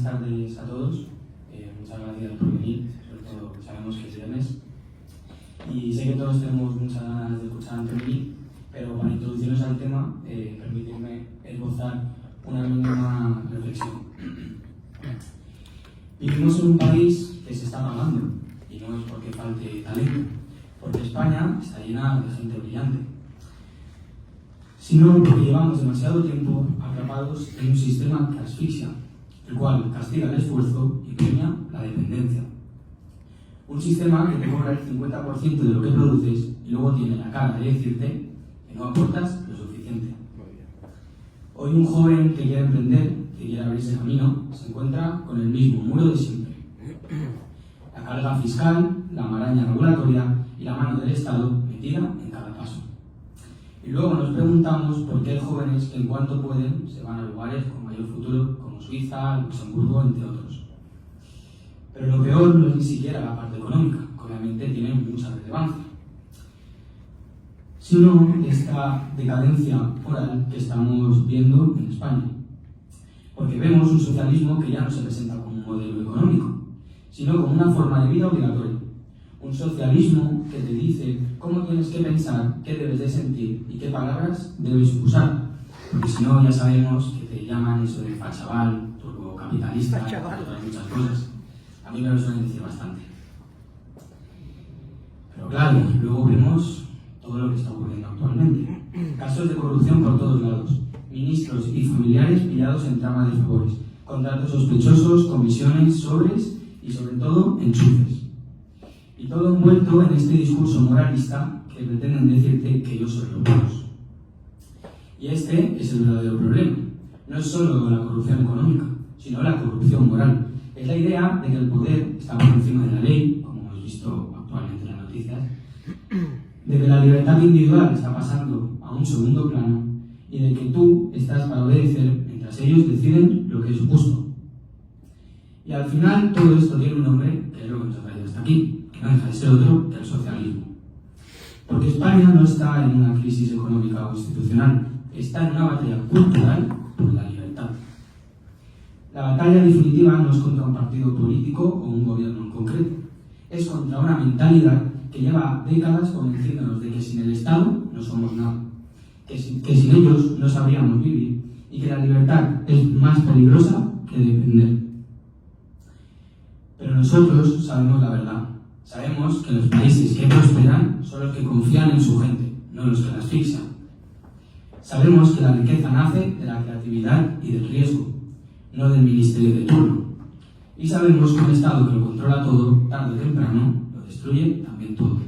buenas tardes a todos. Muchas gracias por venir, sobre todo sabemos que es viernes. Y sé que todos tenemos muchas ganas de escuchar a Antoni, pero para introducirnos al tema, permitirme esbozar una mínima reflexión. Vivimos en un país que se está apagando, y no es porque falte talento, porque España está llena de gente brillante, sino porque llevamos demasiado tiempo atrapados en un sistema que asfixia, el cual castiga el esfuerzo y premia la dependencia. Un sistema que te cobra el 50% de lo que produces y luego tiene la cara de decirte que no aportas lo suficiente. Hoy un joven que quiere emprender, que quiere abrirse camino, se encuentra con el mismo muro de siempre. La carga fiscal, la maraña regulatoria y la mano del Estado metida en cada paso. Y luego nos preguntamos por qué jóvenes que en cuanto pueden se van a lugares con mayor futuro como Suiza, Luxemburgo, entre otros. Pero lo peor no es ni siquiera la parte económica, que obviamente tiene mucha relevancia, sino esta decadencia moral que estamos viendo en España. Porque vemos un socialismo que ya no se presenta como un modelo económico, sino como una forma de vida obligatoria. Un socialismo que te dice cómo tienes que pensar, qué debes de sentir y qué palabras debes usar. Porque si no, ya sabemos que te llaman eso de fachaval, turbocapitalista, y otras muchas cosas. A mí me lo suelen decir bastante. Pero claro, luego vemos todo lo que está ocurriendo actualmente. Casos de corrupción por todos lados. Ministros y familiares pillados en trama de favores. Contratos sospechosos, comisiones, sobres y sobre todo enchufes. Y todo envuelto en este discurso moralista que pretenden decirte que yo soy los buenos. Y este es el verdadero problema. No es solo la corrupción económica, sino la corrupción moral. Es la idea de que el poder está por encima de la ley, como hemos visto actualmente en las noticias, de que la libertad individual está pasando a un segundo plano y de que tú estás para obedecer mientras ellos deciden lo que es justo. Y al final todo esto tiene un nombre que es lo que nos ha traído hasta aquí, que no deja de ser otro que el socialismo. Porque España no está en una crisis económica o institucional, está en una batalla cultural por la libertad. La batalla definitiva no es contra un partido político o un gobierno en concreto, es contra una mentalidad que lleva décadas convenciéndonos de que sin el Estado no somos nada, que sin ellos no sabríamos vivir y que la libertad es más peligrosa que depender. Pero nosotros sabemos la verdad. Sabemos que los países que prosperan son los que confían en su gente, no los que la asfixian. Sabemos que la riqueza nace de la creatividad y del riesgo, no del ministerio de turno. Y sabemos que un Estado que lo controla todo, tarde o temprano, lo destruye también todo.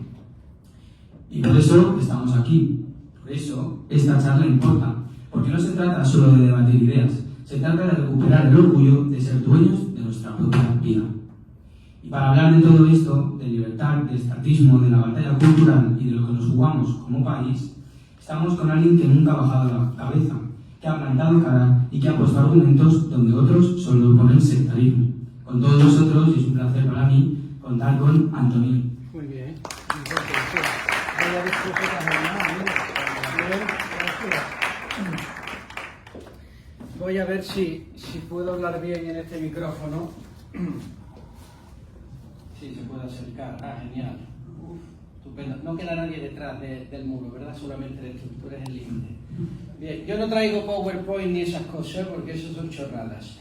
Y por eso estamos aquí. Por eso esta charla importa. Porque no se trata solo de debatir ideas, se trata de recuperar el orgullo de ser dueños de nuestra propia vida. Y para hablar de todo esto, de libertad, de estatismo, de la batalla cultural y de lo que nos jugamos como país, estamos con alguien que nunca ha bajado la cabeza, que ha plantado cara y que ha puesto argumentos donde otros solo ponen sectarismo. Con todos vosotros, y es un placer para mí, contar con Antoni. Muy bien. Voy a ver si puedo hablar bien en este micrófono. Sí, se puede acercar. Ah, genial. Estupendo. No queda nadie detrás del muro, ¿verdad? Solamente tú eres el límite. Bien, yo no traigo PowerPoint ni esas cosas porque eso son chorradas.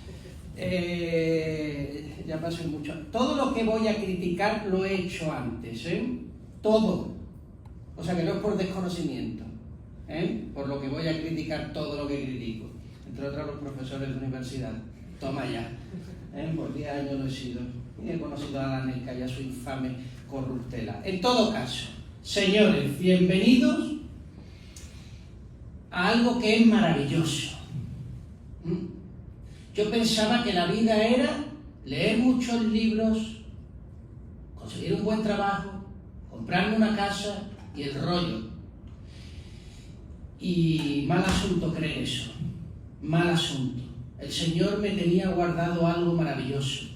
Ya pasé mucho. Todo lo que voy a criticar lo he hecho antes, ¿eh? Todo. O sea que no es por desconocimiento, ¿eh? Por lo que voy a criticar todo lo que critico. Entre otros los profesores de universidad. Toma ya. Por 10 años lo he sido. Y he conocido a la NECA y a su infame corruptela. En todo caso, señores, bienvenidos a algo que es maravilloso. Yo pensaba que la vida era leer muchos libros, conseguir un buen trabajo, comprarme una casa y el rollo. Y mal asunto creer eso. Mal asunto. El Señor me tenía guardado algo maravilloso.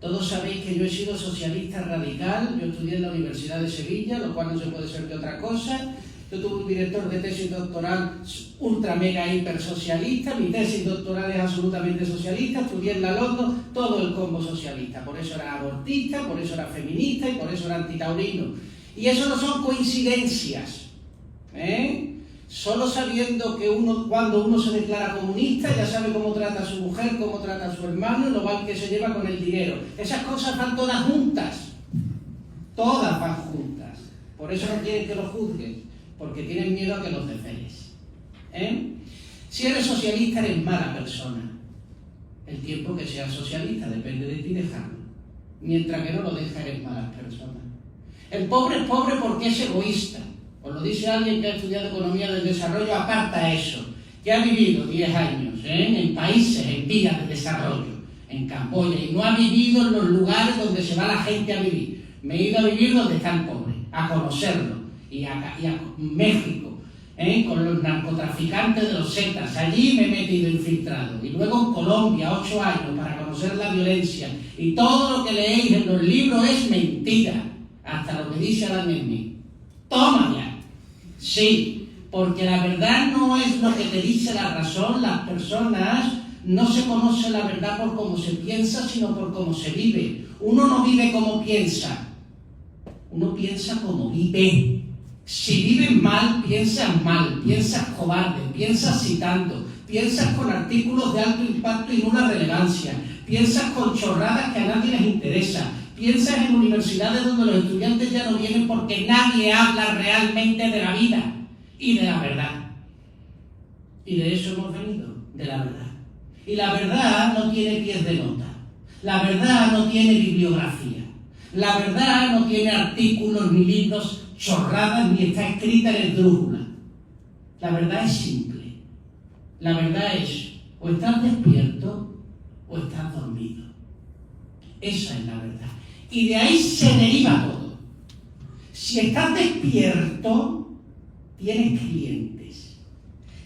Todos sabéis que yo he sido socialista radical, yo estudié en la Universidad de Sevilla, lo cual no se puede ser de otra cosa, Yo tuve un director de tesis doctoral ultra mega hiper socialista, mi tesis doctoral es absolutamente socialista, estudié en la Londo, todo el combo socialista, por eso era abortista, por eso era feminista y por eso era antitaurino. Y eso no son coincidencias, Solo sabiendo que cuando uno se declara comunista ya sabe cómo trata a su mujer, cómo trata a su hermano y lo mal que se lleva con el dinero. Esas cosas van todas juntas, todas van juntas. Por eso no quieren que los juzgues, porque tienen miedo a que los desveles. Si eres socialista eres mala persona. El tiempo que seas socialista depende de ti dejarlo. Mientras que no lo dejas eres mala persona. El pobre es pobre porque es egoísta. Os lo dice alguien que ha estudiado economía del desarrollo, aparta eso, que ha vivido 10 años en países en vías de desarrollo, en Camboya, y no ha vivido en los lugares donde se va la gente a vivir. Me he ido a vivir donde está el pobre, a conocerlo, y a México, con los narcotraficantes de los Zetas. Allí me he metido infiltrado, y luego en Colombia, 8 años, para conocer la violencia, y todo lo que leéis en los libros es mentira, hasta lo que dice Adam Smith. Toma ya. Sí, porque la verdad no es lo que te dice la razón. Las personas no se conoce la verdad por cómo se piensa, sino por cómo se vive. Uno no vive como piensa, uno piensa como vive. Si vives mal, piensas cobarde, piensas citando, piensas con artículos de alto impacto y nula relevancia, piensas con chorradas que a nadie les interesa. Piensas en universidades donde los estudiantes ya no vienen porque nadie habla realmente de la vida y de la verdad. Y de eso hemos venido, de la verdad. Y la verdad no tiene pies de nota. La verdad no tiene bibliografía. La verdad no tiene artículos ni libros chorradas ni está escrita en esdrújula. La verdad es simple. La verdad es o estás despierto o estás dormido. Esa es la verdad. Y de ahí se deriva todo. Si estás despierto, tienes clientes.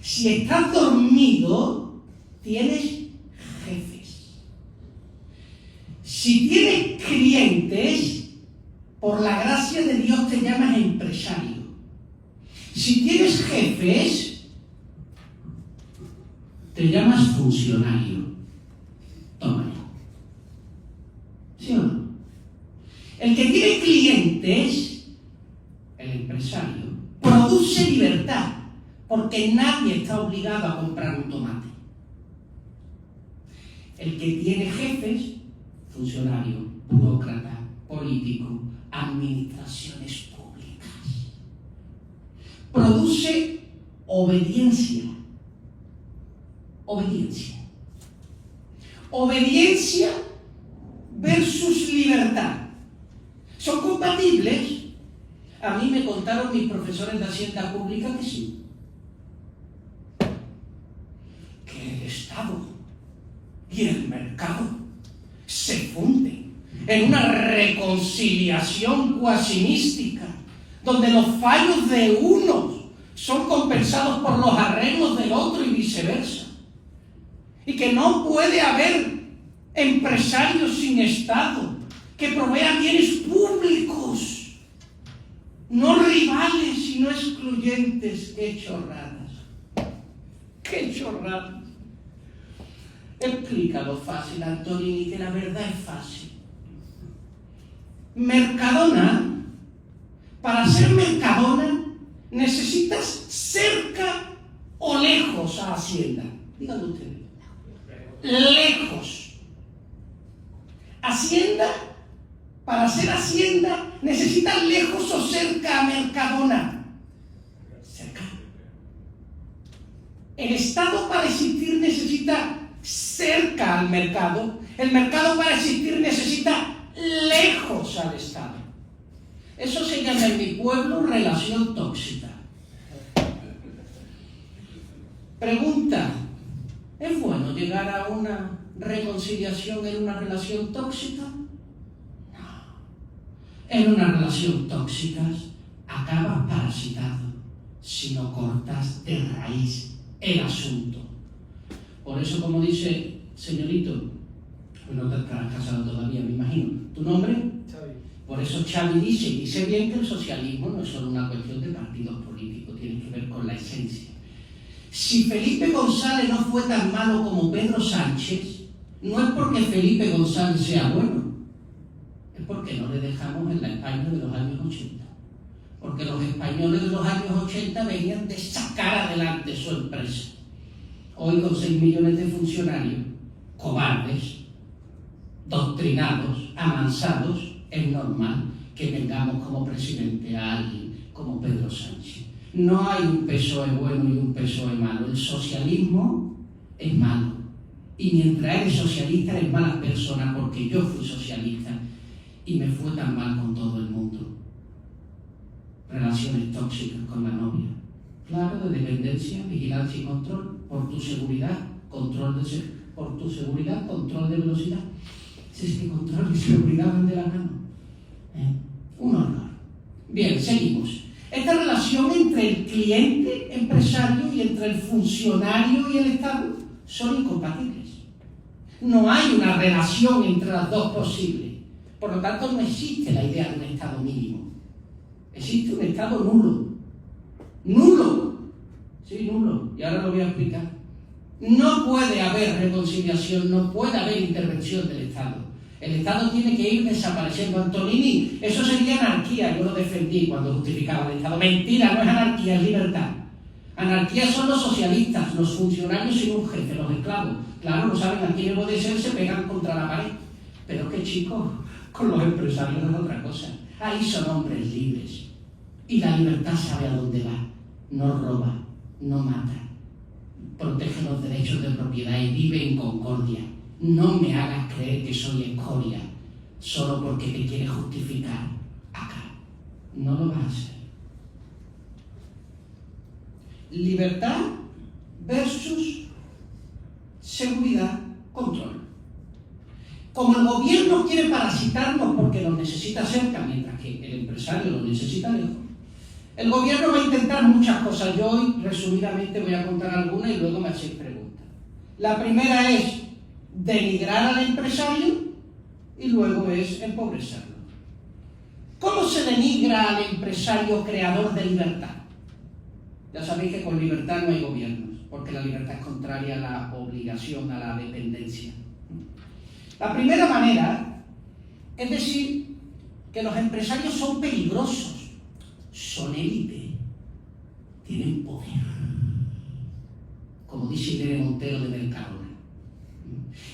Si estás dormido, tienes jefes. Si tienes clientes, por la gracia de Dios te llamas empresario. Si tienes jefes, te llamas funcionario. Tómalo. ¿Sí o no? El que tiene clientes, el empresario, produce libertad, porque nadie está obligado a comprar un tomate. El que tiene jefes, funcionario, burócrata, político, administraciones públicas, produce obediencia. Obediencia versus libertad. ¿Son compatibles? A mí me contaron mis profesores de Hacienda Pública que sí. Que el Estado y el mercado se funden en una reconciliación cuasi mística, donde los fallos de uno son compensados por los arreglos del otro y viceversa. Y que no puede haber empresarios sin Estado que provean bienes públicos, no rivales, sino excluyentes. ¡Qué chorradas! ¡Qué chorradas! Explícalo fácil, Antonini, que la verdad es fácil. Mercadona, para ser Mercadona, necesitas cerca o lejos a Hacienda. Díganlo ustedes. Lejos. Hacienda, para ser Hacienda, necesitas lejos o cerca a Mercadona. Cerca. El Estado para existir necesita cerca al mercado. El mercado para existir necesita lejos al Estado. Eso se llama en mi pueblo relación tóxica. Pregunta: ¿es bueno llegar a una reconciliación en una relación tóxica? No. En una relación tóxica acabas parasitado si no cortas de raíz el asunto. Por eso, como dice, señorito, pues no te estarás casado todavía, me imagino. ¿Tu nombre? Xavi. Por eso Xavi dice bien que el socialismo no es solo una cuestión de partidos políticos, tiene que ver con la esencia. Si Felipe González no fue tan malo como Pedro Sánchez, no es porque Felipe González sea bueno, es porque no le dejamos en la España de los años 80. Porque los españoles de los años 80 venían de sacar adelante su empresa. Hoy con 6 millones de funcionarios, cobardes, doctrinados, amansados, es normal que tengamos como presidente a alguien como Pedro Sánchez. No hay un PSOE bueno y un PSOE malo. El socialismo es malo. Y mientras eres socialista eres mala persona, porque yo fui socialista y me fue tan mal con todo el mundo. Relaciones tóxicas con la novia. Claro, de dependencia, vigilancia y control. Por tu seguridad, por tu seguridad, control de velocidad. Si es que control y seguridad van de la mano. Un horror. Bien, seguimos. Esta relación entre el cliente empresario y entre el funcionario y el Estado son incompatibles. No hay una relación entre las dos posible. Por lo tanto, no existe la idea de un Estado mínimo. Existe un Estado nulo. ¡Nulo! Sí, nulo. Y ahora lo voy a explicar. No puede haber reconciliación, no puede haber intervención del Estado. El Estado tiene que ir desapareciendo. Antonini, eso sería anarquía. Yo lo defendí cuando justificaba el Estado. Mentira, no es anarquía, es libertad. Anarquía son los socialistas, los funcionarios sin un jefe, los esclavos. Claro, no saben a quién obedecer, se pegan contra la pared. Pero que chicos, con los empresarios es otra cosa. Ahí son hombres libres. Y la libertad sabe a dónde va. No roba, no mata. Protege los derechos de propiedad y vive en concordia. No me hagas creer que soy escoria solo porque te quieres justificar acá. No lo vas a hacer. Libertad versus seguridad, control. Como el gobierno quiere parasitarnos porque nos necesita cerca, mientras que el empresario lo necesita lejos, el gobierno va a intentar muchas cosas. Yo hoy, resumidamente, voy a contar algunas y luego me hacéis preguntas. La primera es denigrar al empresario y luego es empobrecerlo. ¿Cómo se denigra al empresario creador de libertad? Ya sabéis que con libertad no hay gobiernos, porque la libertad es contraria a la obligación, a la dependencia. La primera manera es decir que los empresarios son peligrosos, son élite, tienen poder, como dice Irene Montero de Mercadona.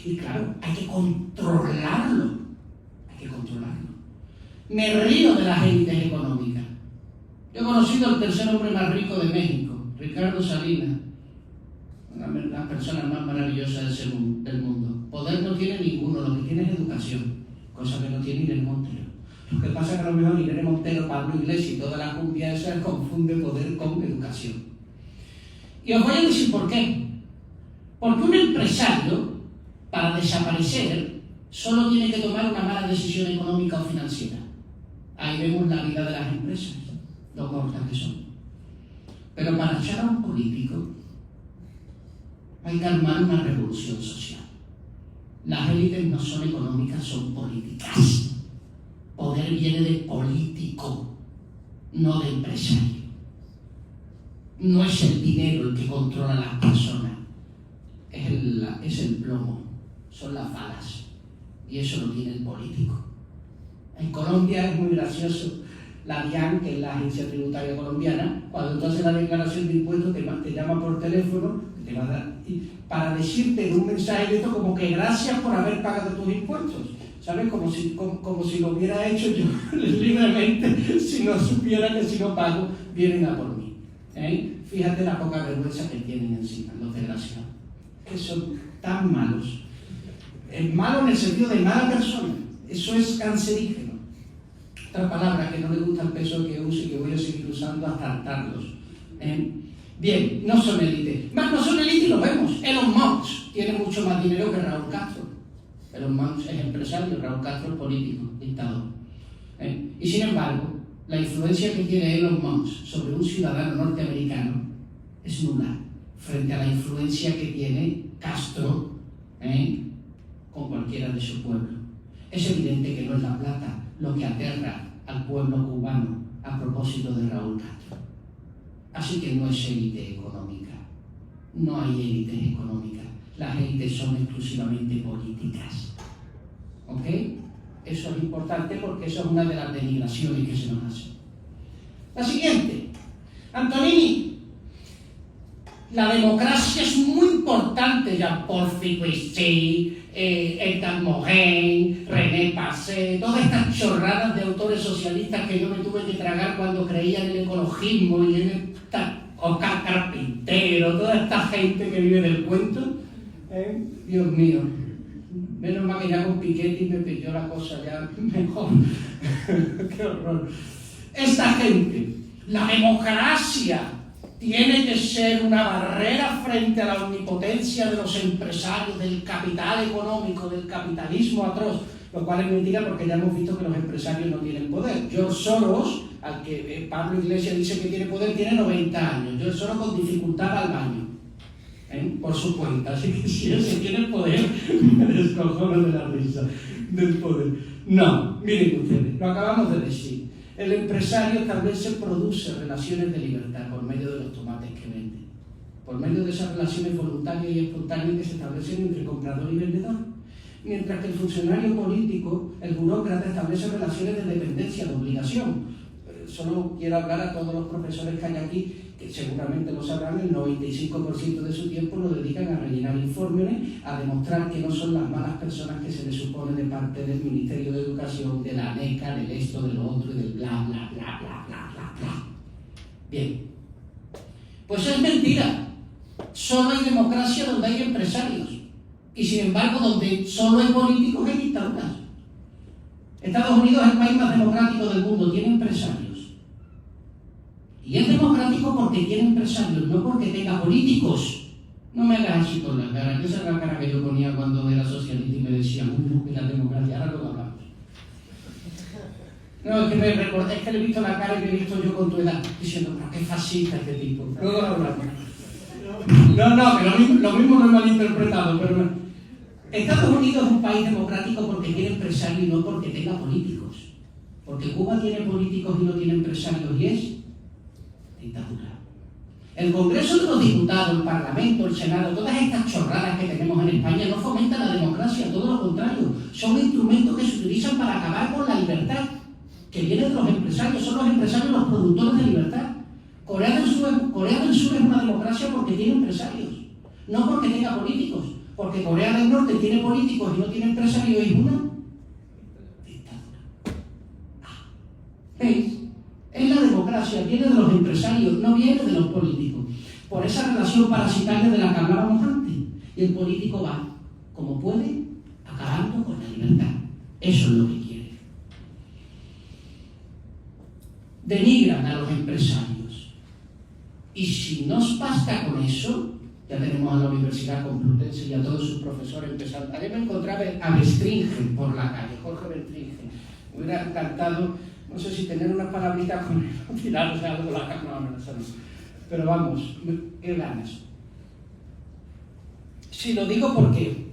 Y claro, hay que controlarlo, Me río de las élites económicas. Yo he conocido al tercer hombre más rico de México, Ricardo Salinas, una de las personas más maravillosas del mundo. Poder no tiene ninguno, lo que tiene es educación, cosa que no tiene Irene Montero. Lo que pasa es que a lo mejor Irene Montero, Pablo Iglesias y toda la cumbia esa confunde poder con educación. Y os voy a decir por qué. Porque un empresario, para desaparecer, solo tiene que tomar una mala decisión económica o financiera. Ahí vemos la vida de las empresas, lo cortas que son. Pero para echar a un político hay que armar una revolución social. Las élites no son económicas, son políticas. Poder viene de político, no de empresario. No es el dinero el que controla a las personas, es el plomo, son las balas. Y eso lo tiene el político. En Colombia es muy gracioso. La DIAN, que es la agencia tributaria colombiana, cuando tú haces la declaración de impuestos, te llama por teléfono te va a dar, para decirte en un mensaje de esto como que gracias por haber pagado tus impuestos. ¿Sabes? Como si lo hubiera hecho yo libremente, si no supiera que si no pago, vienen a por mí. Fíjate la poca vergüenza que tienen encima, los desgraciados. Que son tan malos. Es malo en el sentido de mala persona. Eso es cancerígeno. Otra palabra que no le gusta al peso que use y que voy a seguir usando hasta hartarlos. Bien, no son élite. Más no son élite y lo vemos. Elon Musk tiene mucho más dinero que Raúl Castro. Elon Musk es empresario, Raúl Castro es político, dictador. Y sin embargo, la influencia que tiene Elon Musk sobre un ciudadano norteamericano es nula frente a la influencia que tiene Castro con cualquiera de su pueblo. Es evidente que no es la plata lo que aterra al pueblo cubano a propósito de Raúl Castro. Así que no es élite económica, no hay élites económicas, las élites son exclusivamente políticas. ¿Ok? Eso es importante porque eso es una de las denigraciones que se nos hace. La siguiente, Antonini. La democracia es muy importante, Jean-Paul Ficouet, Edgar Morin, René Passet, todas estas chorradas de autores socialistas que yo me tuve que tragar cuando creía en el ecologismo y en Oscar Carpintero, toda esta gente que vive del cuento. Dios mío, menos mal que ya con Piketty me pilló la cosa ya mejor. Qué horror. Esta gente, la democracia tiene que ser una barrera frente a la omnipotencia de los empresarios, del capital económico, del capitalismo atroz, lo cual es mentira porque ya hemos visto que los empresarios no tienen poder. George Soros, al que Pablo Iglesias dice que tiene poder, tiene 90 años. George Soros con dificultad va al baño, por su cuenta. Así que si él se tiene poder, me descojono de la risa del poder. No, miren ustedes, lo acabamos de decir. El empresario produce relaciones de libertad por medio de los tomates que vende, por medio de esas relaciones voluntarias y espontáneas que se establecen entre comprador y vendedor. Mientras que el funcionario político, el burócrata, establece relaciones de dependencia, de obligación. Solo quiero hablar a todos los profesores que hay aquí, que seguramente lo sabrán, el 95% de su tiempo lo dedican a rellenar informes, a demostrar que no son las malas personas que se les supone de parte del Ministerio de Educación, de la ANECA, del esto, del otro y del bla, bla, bla, bla, bla, bla, bla. Bien. Pues es mentira. Solo hay democracia donde hay empresarios. Y sin embargo, donde solo hay políticos hay dictaduras. Estados Unidos es el país más democrático del mundo, tiene empresarios. Y es democrático porque tiene empresarios, no porque tenga políticos. No me hagas así con la cara, que esa es la cara que yo ponía cuando era socialista y me decían, que la democracia, ahora lo hablamos. No, es que me recordé, es que le he visto la cara y me he visto yo con tu edad, diciendo, pero qué fascista este tipo. Luego lo hablamos. No, que lo mismo no es malinterpretado, pero no. Estados Unidos es un país democrático porque tiene empresarios y no porque tenga políticos. Porque Cuba tiene políticos y no tiene empresarios y es dictadura. El Congreso de los Diputados, el Parlamento, el Senado, todas estas chorradas que tenemos en España no fomentan la democracia, todo lo contrario. Son instrumentos que se utilizan para acabar con la libertad, que viene de los empresarios. Son los empresarios los productores de libertad. Corea del Sur es una democracia porque tiene empresarios, no porque tenga políticos. Porque Corea del Norte tiene políticos y no tiene empresarios y es una dictadura. ¿Veis? Es la democracia, viene de los empresarios, no viene de los políticos. Por esa relación parasitaria de la que hablábamos antes. Y el político va, como puede, acabando con la libertad. Eso es lo que quiere. Denigran a los empresarios. Y si nos basta con eso, ya tenemos a la Universidad Complutense y a todos sus profesores empezando. Ayer me encontraba a Bestringen por la calle, Jorge Bestringen. Me hubiera encantado, no sé si tener unas palabritas con él, o tirarse algo de la cara, no, eso no. Pero vamos, qué ganas. Sí, lo digo porque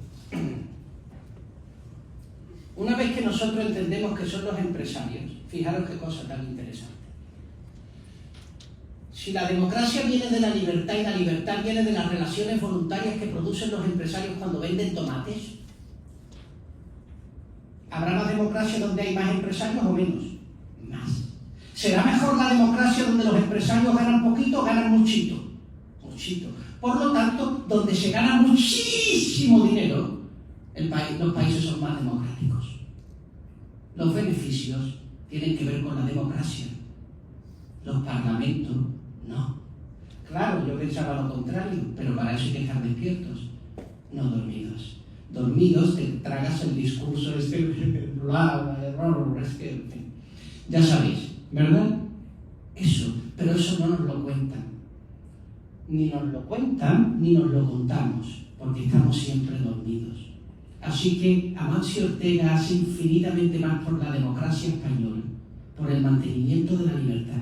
una vez que nosotros entendemos que son los empresarios, fijaros qué cosa tan interesante. Si la democracia viene de la libertad y la libertad viene de las relaciones voluntarias que producen los empresarios cuando venden tomates, ¿habrá más democracia donde hay más empresarios o menos? Más. ¿Será mejor la democracia donde los empresarios ganan poquito o ganan muchito? Muchito. Por lo tanto, donde se gana muchísimo dinero, los países son más democráticos. Los beneficios tienen que ver con la democracia. Los parlamentos, no. Claro, yo pensaba lo contrario, pero para eso hay que estar despiertos, no dormidos. Dormidos te tragas el discurso ya sabéis, ¿verdad? Eso, pero eso no nos lo cuentan. Ni nos lo cuentan, ni nos lo contamos, porque estamos siempre dormidos. Así que Amancio Ortega hace infinitamente más por la democracia española, por el mantenimiento de la libertad,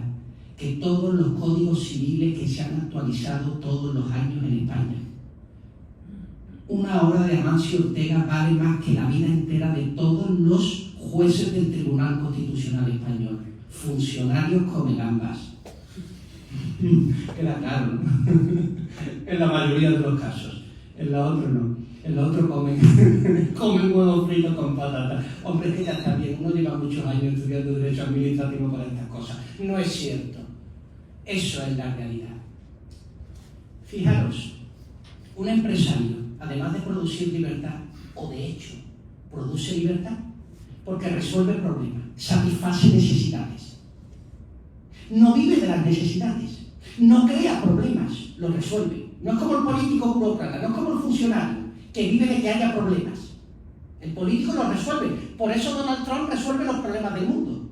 que todos los códigos civiles que se han actualizado todos los años en España. Una obra de Amancio Ortega vale más que la vida entera de todos los jueces jueces del Tribunal Constitucional Español, funcionarios come gambas. Queda claro, ¿no? En la mayoría de los casos. En la otra no. En la otra comen huevos fritos con patatas. Hombre, que ya está bien, uno lleva muchos años estudiando Derecho Administrativo para estas cosas. No es cierto. Eso es la realidad. Fijaros, un empresario, además de producir libertad, o de hecho, produce libertad, porque resuelve problemas, satisface necesidades. No vive de las necesidades, no crea problemas, los resuelve. No es como el político burócrata, no es como el funcionario, que vive de que haya problemas. El político los resuelve. Por eso Donald Trump resuelve los problemas del mundo.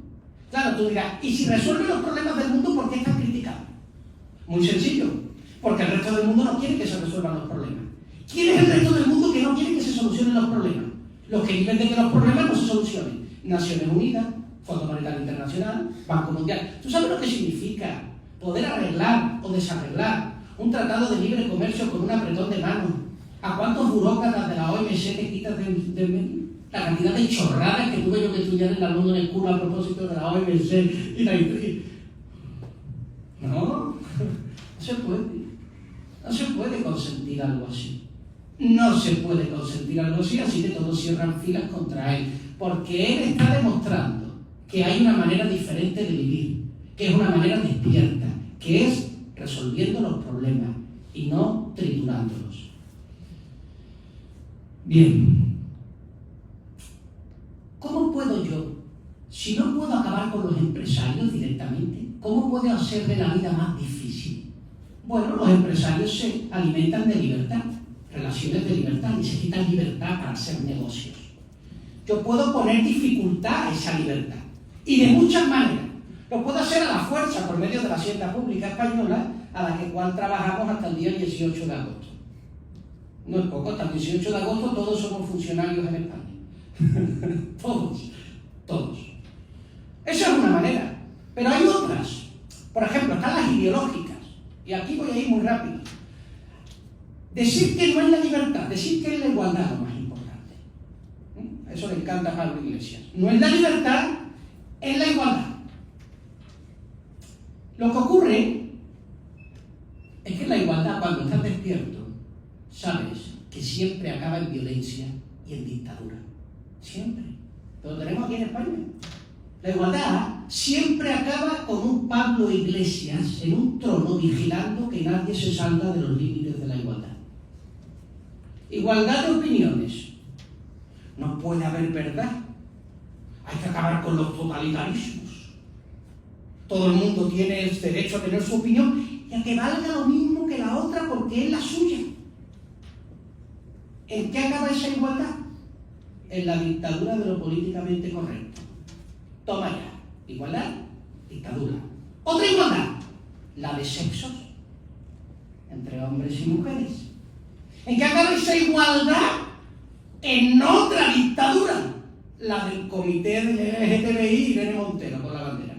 Claro, tú dirás, ¿y si resuelve los problemas del mundo, por qué están criticados? Muy sencillo, porque el resto del mundo no quiere que se resuelvan los problemas. ¿Quién es el resto del mundo que no quiere que se solucionen los problemas? Los que viven de que los problemas no se solucionen. Naciones Unidas, Fondo Monetario Internacional, Banco Mundial. ¿Tú sabes lo que significa poder arreglar o desarreglar un tratado de libre comercio con un apretón de mano? ¿A cuántos burócratas de la OMC te quitas del medio? La cantidad de chorradas que tuve yo que estudiar en la London School a propósito de la OMC y la... No se puede. No se puede consentir algo así. No se puede consentir algo así, así que todos cierran filas contra él. Porque él está demostrando que hay una manera diferente de vivir, que es una manera despierta, que es resolviendo los problemas y no triturándolos. Bien. ¿Cómo puedo yo, si no puedo acabar con los empresarios directamente, cómo puedo hacerle la vida más difícil? Bueno, los empresarios se alimentan de libertad, relaciones de libertad, necesitan libertad para hacer negocios. Yo puedo poner dificultad a esa libertad, y de muchas maneras. Lo puedo hacer a la fuerza por medio de la Hacienda Pública Española, a la cual trabajamos hasta el día 18 de agosto. No es poco, hasta el 18 de agosto todos somos funcionarios en España. Todos. Esa es una manera. Pero hay otras. Por ejemplo, están las ideológicas. Y aquí voy a ir muy rápido. Decir que no es la libertad, decir que es la igualdad lo más importante. Eso le encanta a Pablo Iglesias. No es la libertad, es la igualdad. Lo que ocurre es que la igualdad, cuando estás despierto, sabes que siempre acaba en violencia y en dictadura. Siempre. Lo tenemos aquí en España. La igualdad siempre acaba con un Pablo Iglesias en un trono vigilando que nadie se salga de los límites de la igualdad. Igualdad de opiniones. No puede haber verdad. Hay que acabar con los totalitarismos. Todo el mundo tiene el derecho a tener su opinión y a que valga lo mismo que la otra porque es la suya. ¿En qué acaba esa igualdad? En la dictadura de lo políticamente correcto. Toma ya. Igualdad, dictadura. Otra igualdad, la de sexos, entre hombres y mujeres. ¿En qué acaba esa igualdad? En otra dictadura, la del comité del LGTBI y Irene Montero con la bandera.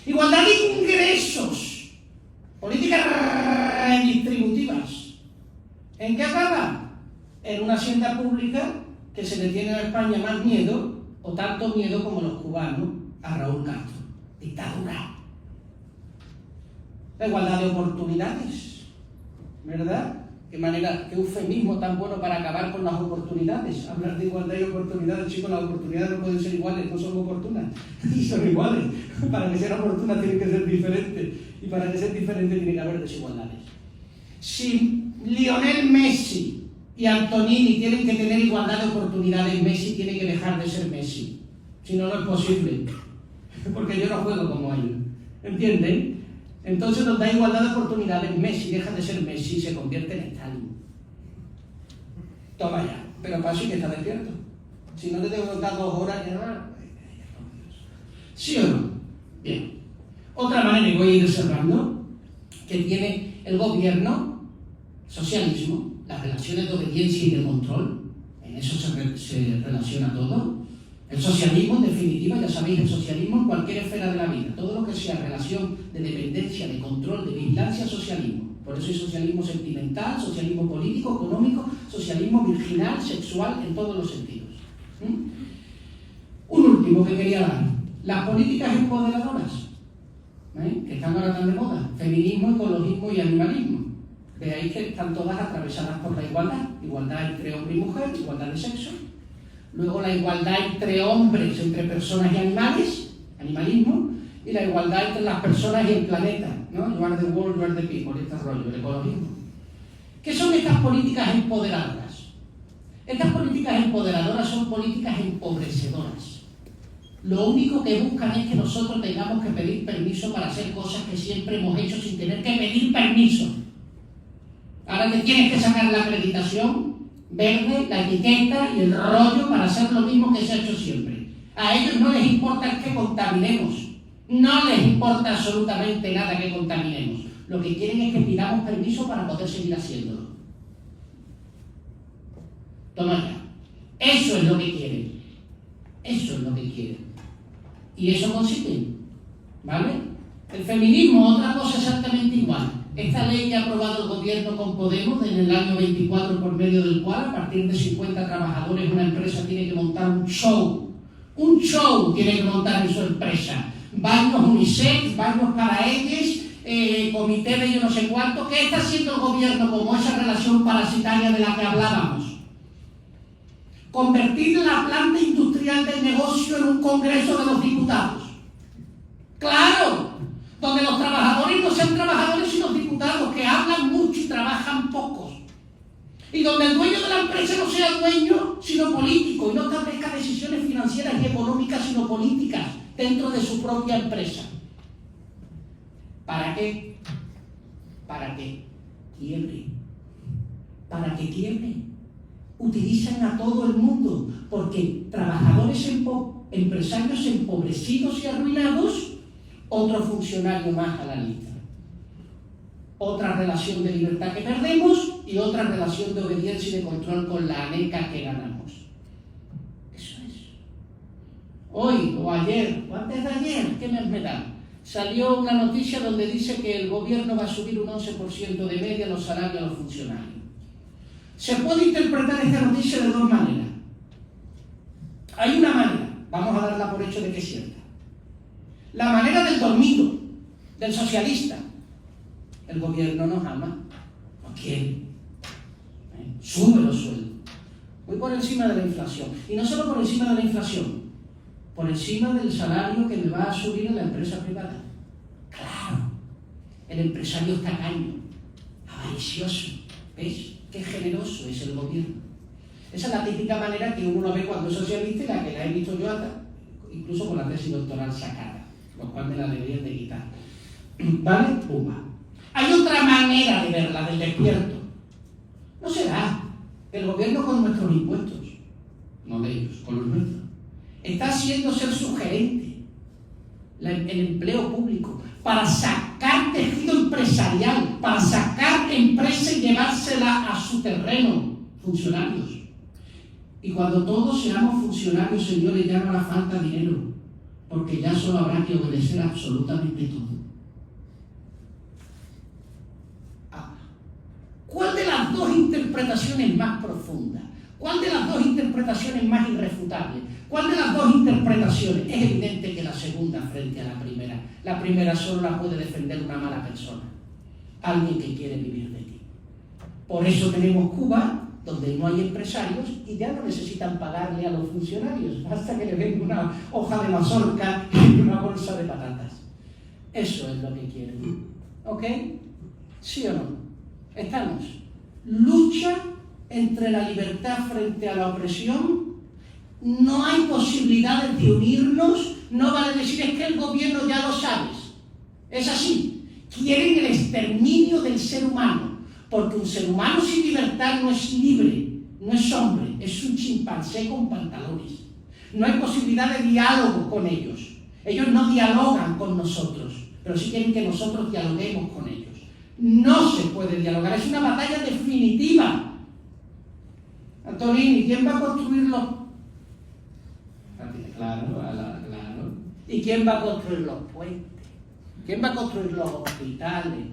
Igualdad de ingresos, políticas redistributivas. ¿En qué acaba? En una hacienda pública que se le tiene a España más miedo, o tanto miedo como los cubanos, a Raúl Castro. Dictadura. La igualdad de oportunidades, ¿verdad? Qué manera, qué eufemismo tan bueno para acabar con las oportunidades. Hablar de igualdad y oportunidades, chicos, las oportunidades no pueden ser iguales, no son oportunas. Y son iguales. Para que sean oportunas tienen que ser diferentes. Y para que sean diferentes tiene que haber desigualdades. Si Lionel Messi y Antonini tienen que tener igualdad de oportunidades, Messi tiene que dejar de ser Messi. Si no, no es posible. Porque yo no juego como ellos. ¿Entienden? Entonces, donde hay igualdad de oportunidades, Messi deja de ser Messi y se convierte en Stalin. Toma ya. Pero para eso hay que estar despierto. Si no le tengo que dar 2 horas, ya... ¿Sí o no? Bien. Otra manera, y voy a ir cerrando, que tiene el gobierno, socialismo, las relaciones de obediencia y de control, en eso se relaciona todo. El socialismo, en definitiva, ya sabéis, el socialismo en cualquier esfera de la vida, todo lo que sea relación de dependencia, de control, de vigilancia, socialismo. Por eso hay socialismo sentimental, socialismo político, económico, socialismo virginal, sexual, en todos los sentidos. último que quería dar, las políticas empoderadoras, que están ahora tan de moda, feminismo, ecologismo y animalismo. Veáis que están todas atravesadas por la igualdad entre hombre y mujer, igualdad de sexo. Luego la igualdad entre hombres, entre personas y animales, animalismo, y la igualdad entre las personas y el planeta, ¿no? You are the world, you are the people, este rollo, el ecologismo. ¿Qué son estas políticas empoderadoras? Estas políticas empoderadoras son políticas empobrecedoras. Lo único que buscan es que nosotros tengamos que pedir permiso para hacer cosas que siempre hemos hecho sin tener que pedir permiso. Ahora te tienes que sacar la acreditación verde, la etiqueta y el rollo para hacer lo mismo que se ha hecho siempre. A ellos no les importa que contaminemos. No les importa absolutamente nada que contaminemos. Lo que quieren es que pidamos permiso para poder seguir haciéndolo. Toma ya. Eso es lo que quieren. Eso es lo que quieren. Y eso consiguen. ¿Vale? El feminismo, otra cosa exactamente igual. Esta ley que ha aprobado el gobierno con Podemos en el año 24, por medio del cual a partir de 50 trabajadores una empresa tiene que montar un show. Un show tiene que montar en su empresa. Baños UNICEF, baños para ellos, comité de yo no sé cuánto. ¿Qué está haciendo el gobierno como esa relación parasitaria de la que hablábamos? Convertir la planta industrial del negocio en un congreso de los diputados. ¡Claro! Donde los trabajadores no sean trabajadores sino diputados, que hablan mucho y trabajan pocos. Y donde el dueño de la empresa no sea dueño sino político, y no establezca decisiones financieras y económicas sino políticas dentro de su propia empresa. ¿Para qué? Para que quiebre. Para que quiebre. Utilizan a todo el mundo, porque trabajadores empresarios empobrecidos y arruinados, otro funcionario más a la lista. Otra relación de libertad que perdemos y otra relación de obediencia y de control con la ANECA que ganamos. Eso es. Hoy o ayer o antes de ayer, ¿qué me da? Salió una noticia donde dice que el gobierno va a subir un 11% de media los salarios a los funcionarios. Se puede interpretar esta noticia de dos maneras. Hay una manera, vamos a darla por hecho de que es cierta. La manera del dormido, del socialista. El gobierno nos ama, nos quiere. Sube los sueldos. Muy por encima de la inflación. Y no solo por encima de la inflación, por encima del salario que me va a subir en la empresa privada. Claro, el empresario es tacaño, avaricioso. ¿Ves? Qué generoso es el gobierno. Esa es la típica manera que uno lo ve cuando es socialista y la que la he visto yo hasta, incluso con la tesis doctoral sacada, lo cual me la deberían de quitar. ¿Vale? Pumba. Hay otra manera de verla, del despierto. No será el gobierno con nuestros impuestos, no de ellos, con los nuestros, está haciendo ser sugerente el empleo público para sacar tejido empresarial, para sacar empresa y llevársela a su terreno, funcionarios. Y cuando todos seamos funcionarios, señores, ya no hará falta dinero, porque ya solo habrá que obedecer absolutamente todo. ¿Cuál de las dos interpretaciones más profunda? ¿Cuál de las dos interpretaciones más irrefutables? ¿Cuál de las dos interpretaciones? Es evidente que la segunda frente a la primera. La primera solo la puede defender una mala persona, alguien que quiere vivir de ti. Por eso tenemos Cuba, donde no hay empresarios y ya no necesitan pagarle a los funcionarios, basta que le den una hoja de mazorca y una bolsa de patatas. Eso es lo que quieren. ¿Ok? ¿Sí o no? Estamos. Lucha entre la libertad frente a la opresión. No hay posibilidades de unirnos. No vale decir es que el gobierno ya lo sabes. Es así. Quieren el exterminio del ser humano. Porque un ser humano sin libertad no es libre, no es hombre, es un chimpancé con pantalones. No hay posibilidad de diálogo con ellos. Ellos no dialogan con nosotros, pero sí quieren que nosotros dialoguemos con ellos. No se puede dialogar, es una batalla definitiva. Antonini, ¿quién va a construir los...? Claro. ¿Y quién va a construir los puentes? ¿Quién va a construir los hospitales?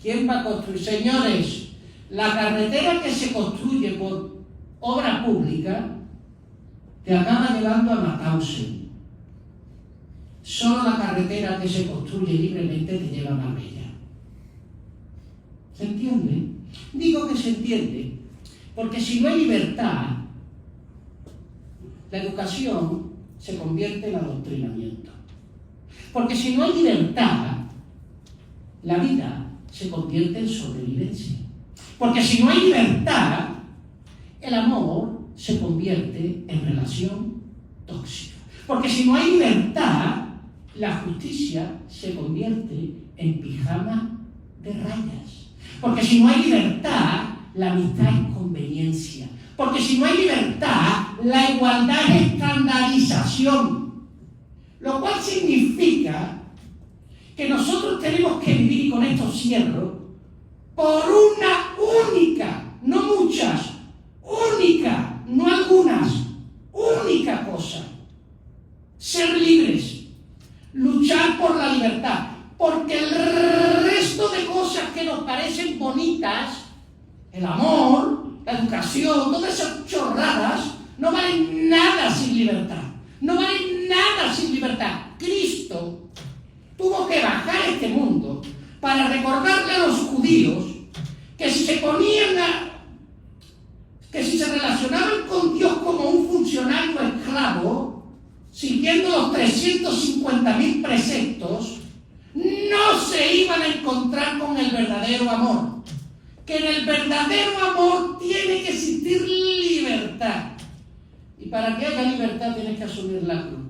¿Quién va a construir? Señores, la carretera que se construye por obra pública te acaba llevando a Mauthausen. Solo la carretera que se construye libremente te lleva a Marbella. ¿Se entiende? Digo que se entiende, porque si no hay libertad, la educación se convierte en adoctrinamiento. Porque si no hay libertad, la vida se convierte en sobrevivencia. Porque si no hay libertad, el amor se convierte en relación tóxica. Porque si no hay libertad, la justicia se convierte en pijama de rayas. Porque si no hay libertad, la amistad es conveniencia. Porque si no hay libertad, la igualdad es estandarización. Lo cual significa que nosotros tenemos que vivir, y con esto cierro, por una única, no muchas, única, no algunas, única cosa: ser libres, luchar por la libertad, porque el resto de cosas que nos parecen bonitas, el amor, la educación, todas esas chorradas, no valen nada sin libertad, no valen nada sin libertad. Cristo tuvo que bajar a este mundo para recordarle a los judíos que si se relacionaban con Dios como un funcionario esclavo, siguiendo los 350.000 preceptos, no se iban a encontrar con el verdadero amor. Que en el verdadero amor tiene que existir libertad. Y para que haya libertad tienes que asumir la cruz.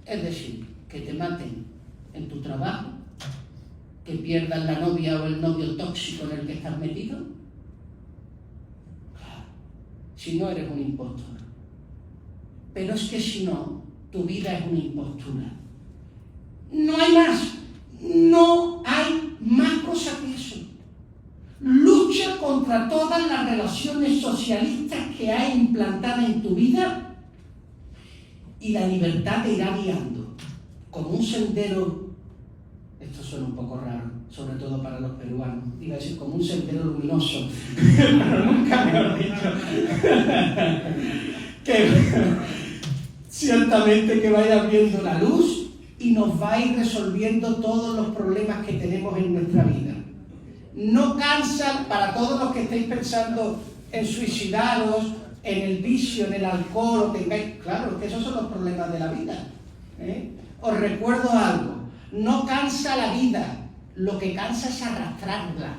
Es decir, que te maten en tu trabajo, que pierdas la novia o el novio tóxico en el que estás metido. Claro, si no eres un impostor. Pero es que si no, tu vida es una impostura. No hay más. No hay más cosa que eso. Lucha contra todas las relaciones socialistas que hay implantadas en tu vida y la libertad te irá guiando como un sendero. Esto suena un poco raro, sobre todo para los peruanos. Iba a decir como un sendero luminoso, pero nunca mejor dicho. Que ciertamente que vaya viendo la luz y nos va a ir resolviendo todos los problemas que tenemos en nuestra vida. No cansa, para todos los que estéis pensando en suicidaros, en el vicio, en el alcohol, o tengáis, claro, que esos son los problemas de la vida. Os recuerdo algo: no cansa la vida, lo que cansa es arrastrarla.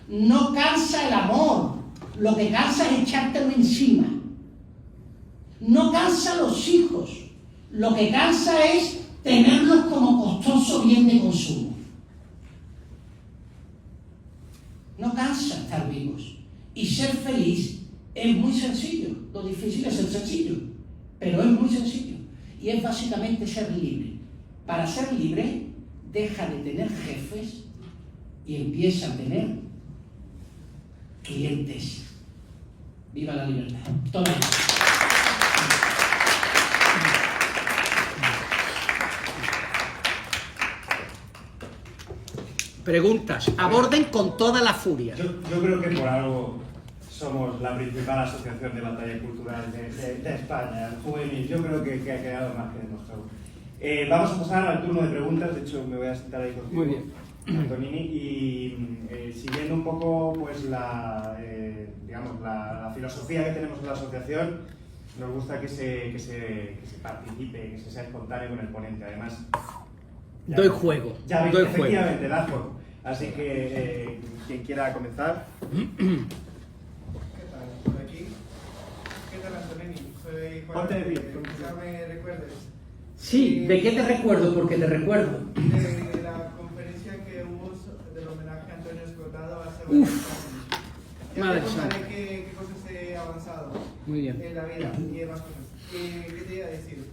No cansa el amor, lo que cansa es echártelo encima. No cansa los hijos, lo que cansa es tenerlos como costoso bien de consumo. No cansa estar vivos. Y ser feliz es muy sencillo. Lo difícil es ser sencillo, pero es muy sencillo. Y es básicamente ser libre. Para ser libre, deja de tener jefes y empieza a tener clientes. ¡Viva la libertad! Toma. Preguntas, aborden con toda la furia. Yo creo que por algo somos la principal asociación de batalla cultural de España, el juvenil. Yo creo que ha quedado más que demostrado. Vamos a pasar al turno de preguntas. De hecho, me voy a sentar ahí contigo, Muy bien, Antonini, y siguiendo un poco pues la filosofía que tenemos en la asociación, nos gusta que se participe, que se sea espontáneo con el ponente. Además, doy juego. Ya ves, doy efectivamente, juego. da juego. Así que quien quiera comenzar. ¿Qué tal? Por aquí. ¿Qué tal, Antonini? Soy Juan. Ponte de pie. Quizá me recuerdes. Sí, ¿de qué te recuerdo? Porque te recuerdo. De la conferencia que hubo del homenaje a Antonio Escotado hace varios años. Ya Madre te contaré santa. qué cosas he avanzado Muy bien. en la vida y demás cosas. ¿Qué te iba a decir?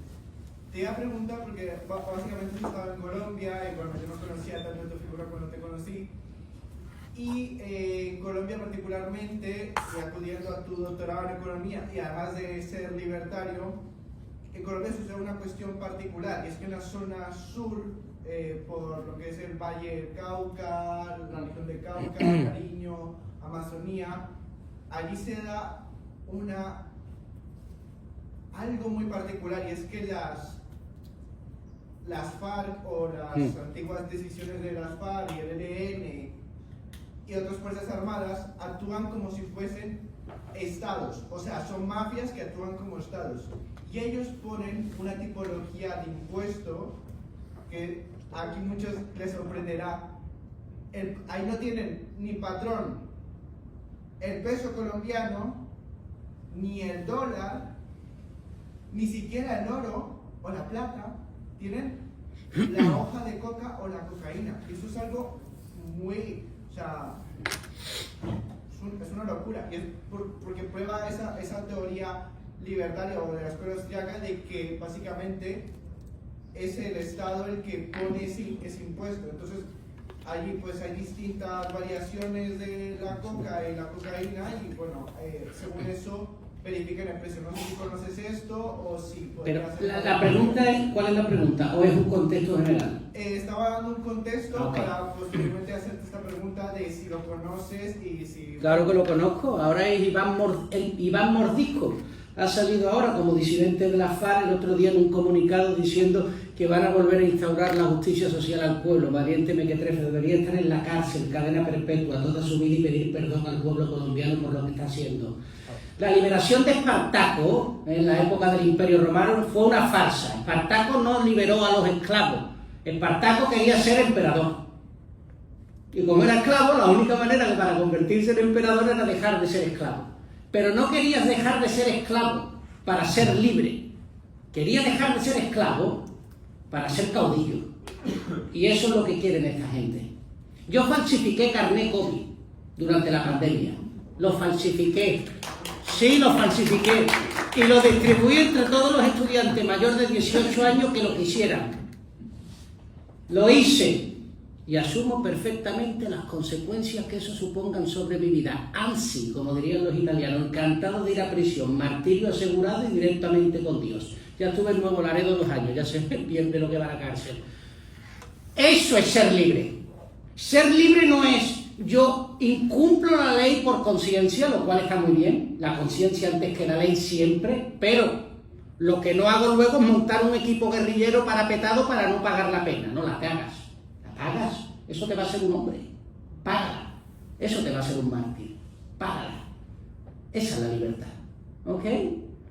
Te iba a preguntar porque básicamente estaba en Colombia y bueno, yo no conocía tanto tu figura cuando te conocí. Y en Colombia particularmente, y acudiendo a tu doctorado en economía y además de ser libertario, en Colombia sucede una cuestión particular, y es que en la zona sur, por lo que es el Valle del Cauca, la región de Cauca, Nariño, Amazonía, allí se da algo muy particular, y es que las FARC o las antiguas decisiones de las FARC y el ELN y otras fuerzas armadas actúan como si fuesen estados, o sea, son mafias que actúan como estados. Y ellos ponen una tipología de impuesto que aquí muchos les sorprenderá. Ahí no tienen ni patrón, el peso colombiano, ni el dólar, ni siquiera el oro o la plata, tienen la hoja de coca o la cocaína. Eso es algo muy, o sea, es una locura. Y es porque prueba esa teoría libertaria o de la escuela austríaca de que básicamente es el Estado el que pone ese impuesto. Entonces, allí pues hay distintas variaciones de la coca y la cocaína y bueno, según eso verifican el precio. No sé si conoces esto o si... Pero la pregunta es, ¿cuál es la pregunta? ¿O es un contexto general? Estaba dando un contexto Okay. para posteriormente hacerte esta pregunta de si lo conoces y si... Claro que lo conozco. Ahora es Iván Mordisco. Ha salido ahora como disidente de la FARC el otro día en un comunicado diciendo que van a volver a instaurar la justicia social al pueblo. Valiente Mequetrefe debería estar en la cárcel, cadena perpetua, toda su vida y pedir perdón al pueblo colombiano por lo que está haciendo. La liberación de Espartaco en la época del Imperio Romano fue una farsa. Espartaco no liberó a los esclavos. Espartaco quería ser emperador. Y como era esclavo, la única manera que para convertirse en emperador era dejar de ser esclavo. Pero no querías dejar de ser esclavo para ser libre. Querías dejar de ser esclavo para ser caudillo. Y eso es lo que quieren esta gente. Yo falsifiqué carné COVID durante la pandemia. Lo falsifiqué. Sí, lo falsifiqué. Y lo distribuí entre todos los estudiantes mayores de 18 años que lo quisieran. Lo hice. Y asumo perfectamente las consecuencias que eso supongan sobre mi vida. Ansi, como dirían los italianos, encantado de ir a prisión, martirio asegurado y directamente con Dios. Ya estuve en Nuevo Laredo 2 años, ya sé bien de lo que va a la cárcel. Eso es ser libre. Ser libre no es yo incumplo la ley por conciencia, lo cual está muy bien, la conciencia antes que la ley siempre, pero lo que no hago luego es montar un equipo guerrillero parapetado para no pagar la pena. No la te hagas. Pagas, eso te va a hacer un hombre. Págala, eso te va a hacer un mártir. Págala. Esa es la libertad. ¿Ok?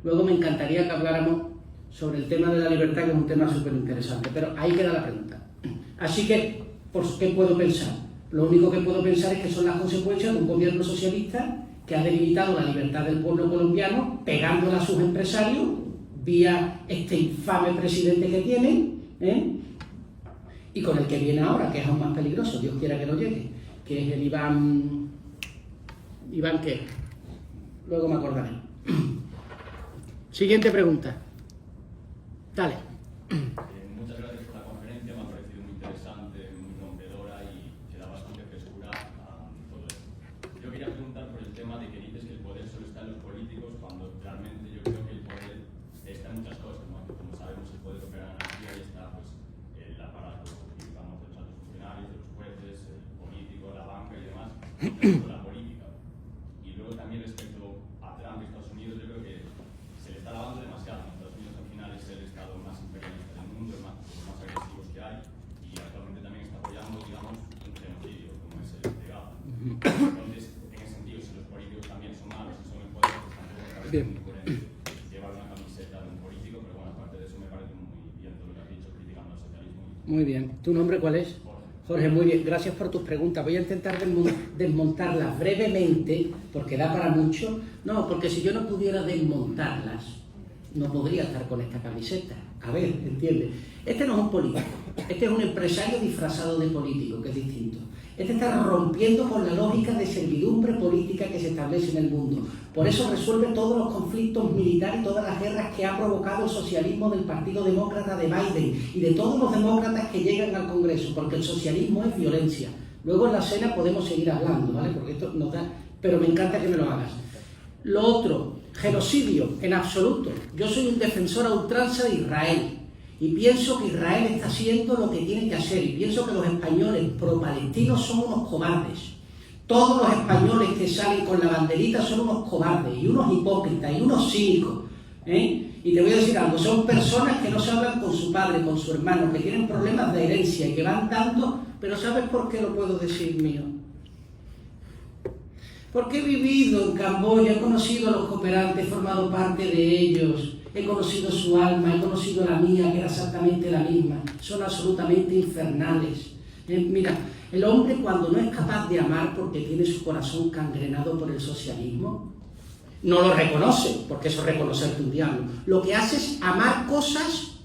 Luego me encantaría que habláramos sobre el tema de la libertad, que es un tema súper interesante, pero ahí queda la pregunta. Así que, ¿por qué puedo pensar? Lo único que puedo pensar es que son las consecuencias de un gobierno socialista que ha debilitado la libertad del pueblo colombiano, pegándola a sus empresarios, vía este infame presidente que tienen, y con el que viene ahora, que es aún más peligroso, Dios quiera que no llegue, que es el Iván ¿qué? Luego me acordaré. Siguiente pregunta. Dale. Muchas gracias por la conferencia, me ha parecido muy interesante, muy rompedora y que da bastante frescura a todo esto. Yo quería preguntar por el tema de que dices que el poder solo está en los políticos, cuando realmente yo creo que el poder está en muchas cosas, ¿no? Como sabemos, el poder opera en anarquía y está pues el aparato, digamos, de los altos funcionarios, de los jueces, el político, la banca y demás, la política. Y luego también respecto a Trump y Estados Unidos, yo creo que se le está lavando demasiado. Estados Unidos al final es el estado más imperialista del mundo, el más agresivos que hay, y actualmente también está apoyando, digamos, un genocidio, como es el de Gaza. Entonces, en ese sentido, si los políticos también son malos y son el poder, pues tampoco me parece muy coherente llevar una camiseta de un político, pero bueno, aparte de eso me parece muy bien todo lo que has dicho, criticando al socialismo. Muy bien. ¿Tu nombre cuál es? Jorge, muy bien. Gracias por tus preguntas. Voy a intentar desmontarlas brevemente, porque da para mucho. No, porque si yo no pudiera desmontarlas, no podría estar con esta camiseta. A ver, entiende. Este no es un político. Este es un empresario disfrazado de político, que es distinto. Este está rompiendo con la lógica de servidumbre política que se establece en el mundo. Por eso resuelve todos los conflictos militares y todas las guerras que ha provocado el socialismo del Partido Demócrata de Biden y de todos los demócratas que llegan al Congreso, porque el socialismo es violencia. Luego en la cena podemos seguir hablando, ¿vale? Porque esto nos da... Pero me encanta que me lo hagas. Lo otro, genocidio, en absoluto. Yo soy un defensor a ultranza de Israel. Y pienso que Israel está haciendo lo que tiene que hacer. Y pienso que los españoles pro-palestinos son unos cobardes. Todos los españoles que salen con la banderita son unos cobardes, y unos hipócritas, y unos cínicos. Y te voy a decir algo, son personas que no se hablan con su padre, con su hermano, que tienen problemas de herencia y que van dando, pero ¿sabes por qué lo puedo decir mío? Porque he vivido en Camboya, he conocido a los cooperantes, he formado parte de ellos, he conocido su alma, he conocido la mía, que era exactamente la misma. Son absolutamente infernales. Mira, el hombre cuando no es capaz de amar porque tiene su corazón gangrenado por el socialismo, no lo reconoce, porque eso es reconocerte un diablo. Lo que hace es amar cosas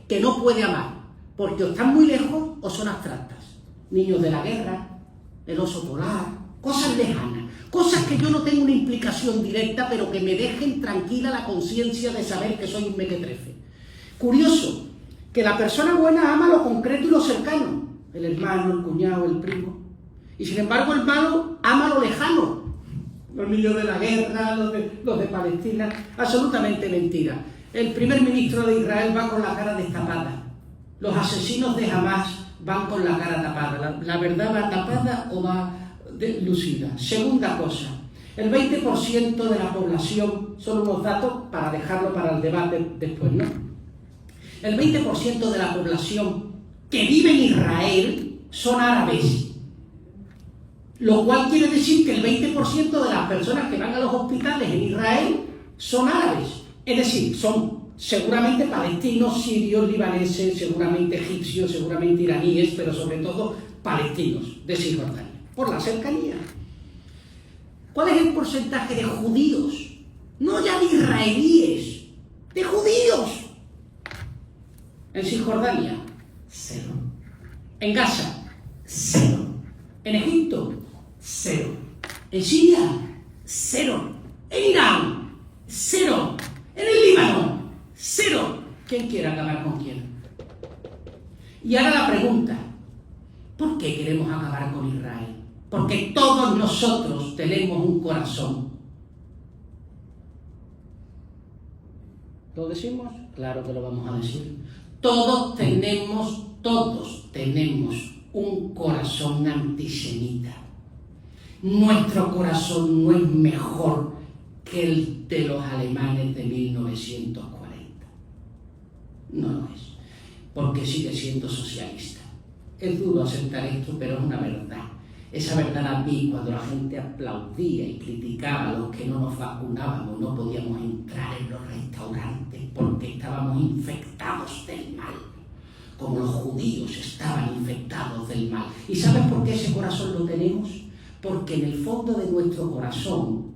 que no puede amar, porque o están muy lejos o son abstractas. Niños de la guerra, el oso polar, cosas lejanas, cosas que yo no tengo una implicación directa, pero que me dejen tranquila la conciencia de saber que soy un mequetrefe. Curioso, que la persona buena ama lo concreto y lo cercano, el hermano, el cuñado, el primo, y sin embargo el malo ama lo lejano, los niños de la guerra, los de Palestina. Absolutamente mentira. El primer ministro de Israel va con la cara destapada, los asesinos de Hamas van con la cara tapada. ¿La verdad va tapada o va lucida? Segunda cosa, el 20% de la población, son unos datos para dejarlo para el debate después, ¿no? El 20% de la población que vive en Israel son árabes, lo cual quiere decir que el 20% de las personas que van a los hospitales en Israel son árabes, es decir, son seguramente palestinos, sirios, libaneses, seguramente egipcios, seguramente iraníes, pero sobre todo palestinos de Cisjordania, por la cercanía. ¿Cuál es el porcentaje de judíos? No ya de israelíes, de judíos. En Cisjordania, 0. En Gaza, 0. En Egipto, 0. En Siria, 0. En Irán, 0. En el Líbano, 0. ¿Quién quiere acabar con quién? Y ahora la pregunta, ¿por qué queremos acabar con Israel? Porque todos nosotros tenemos un corazón. ¿Lo decimos? Claro que lo vamos a decir. Todos tenemos un corazón antisemita. Nuestro corazón no es mejor que el de los alemanes de 1940. No lo es, porque sigue siendo socialista. Es duro aceptar esto, pero es una verdad. Esa verdad la vi cuando la gente aplaudía y criticaba a los que no nos vacunábamos, no podíamos entrar en los restaurantes porque estábamos infectados del mal, como los judíos estaban infectados del mal. ¿Y sabes por qué ese corazón lo tenemos? Porque en el fondo de nuestro corazón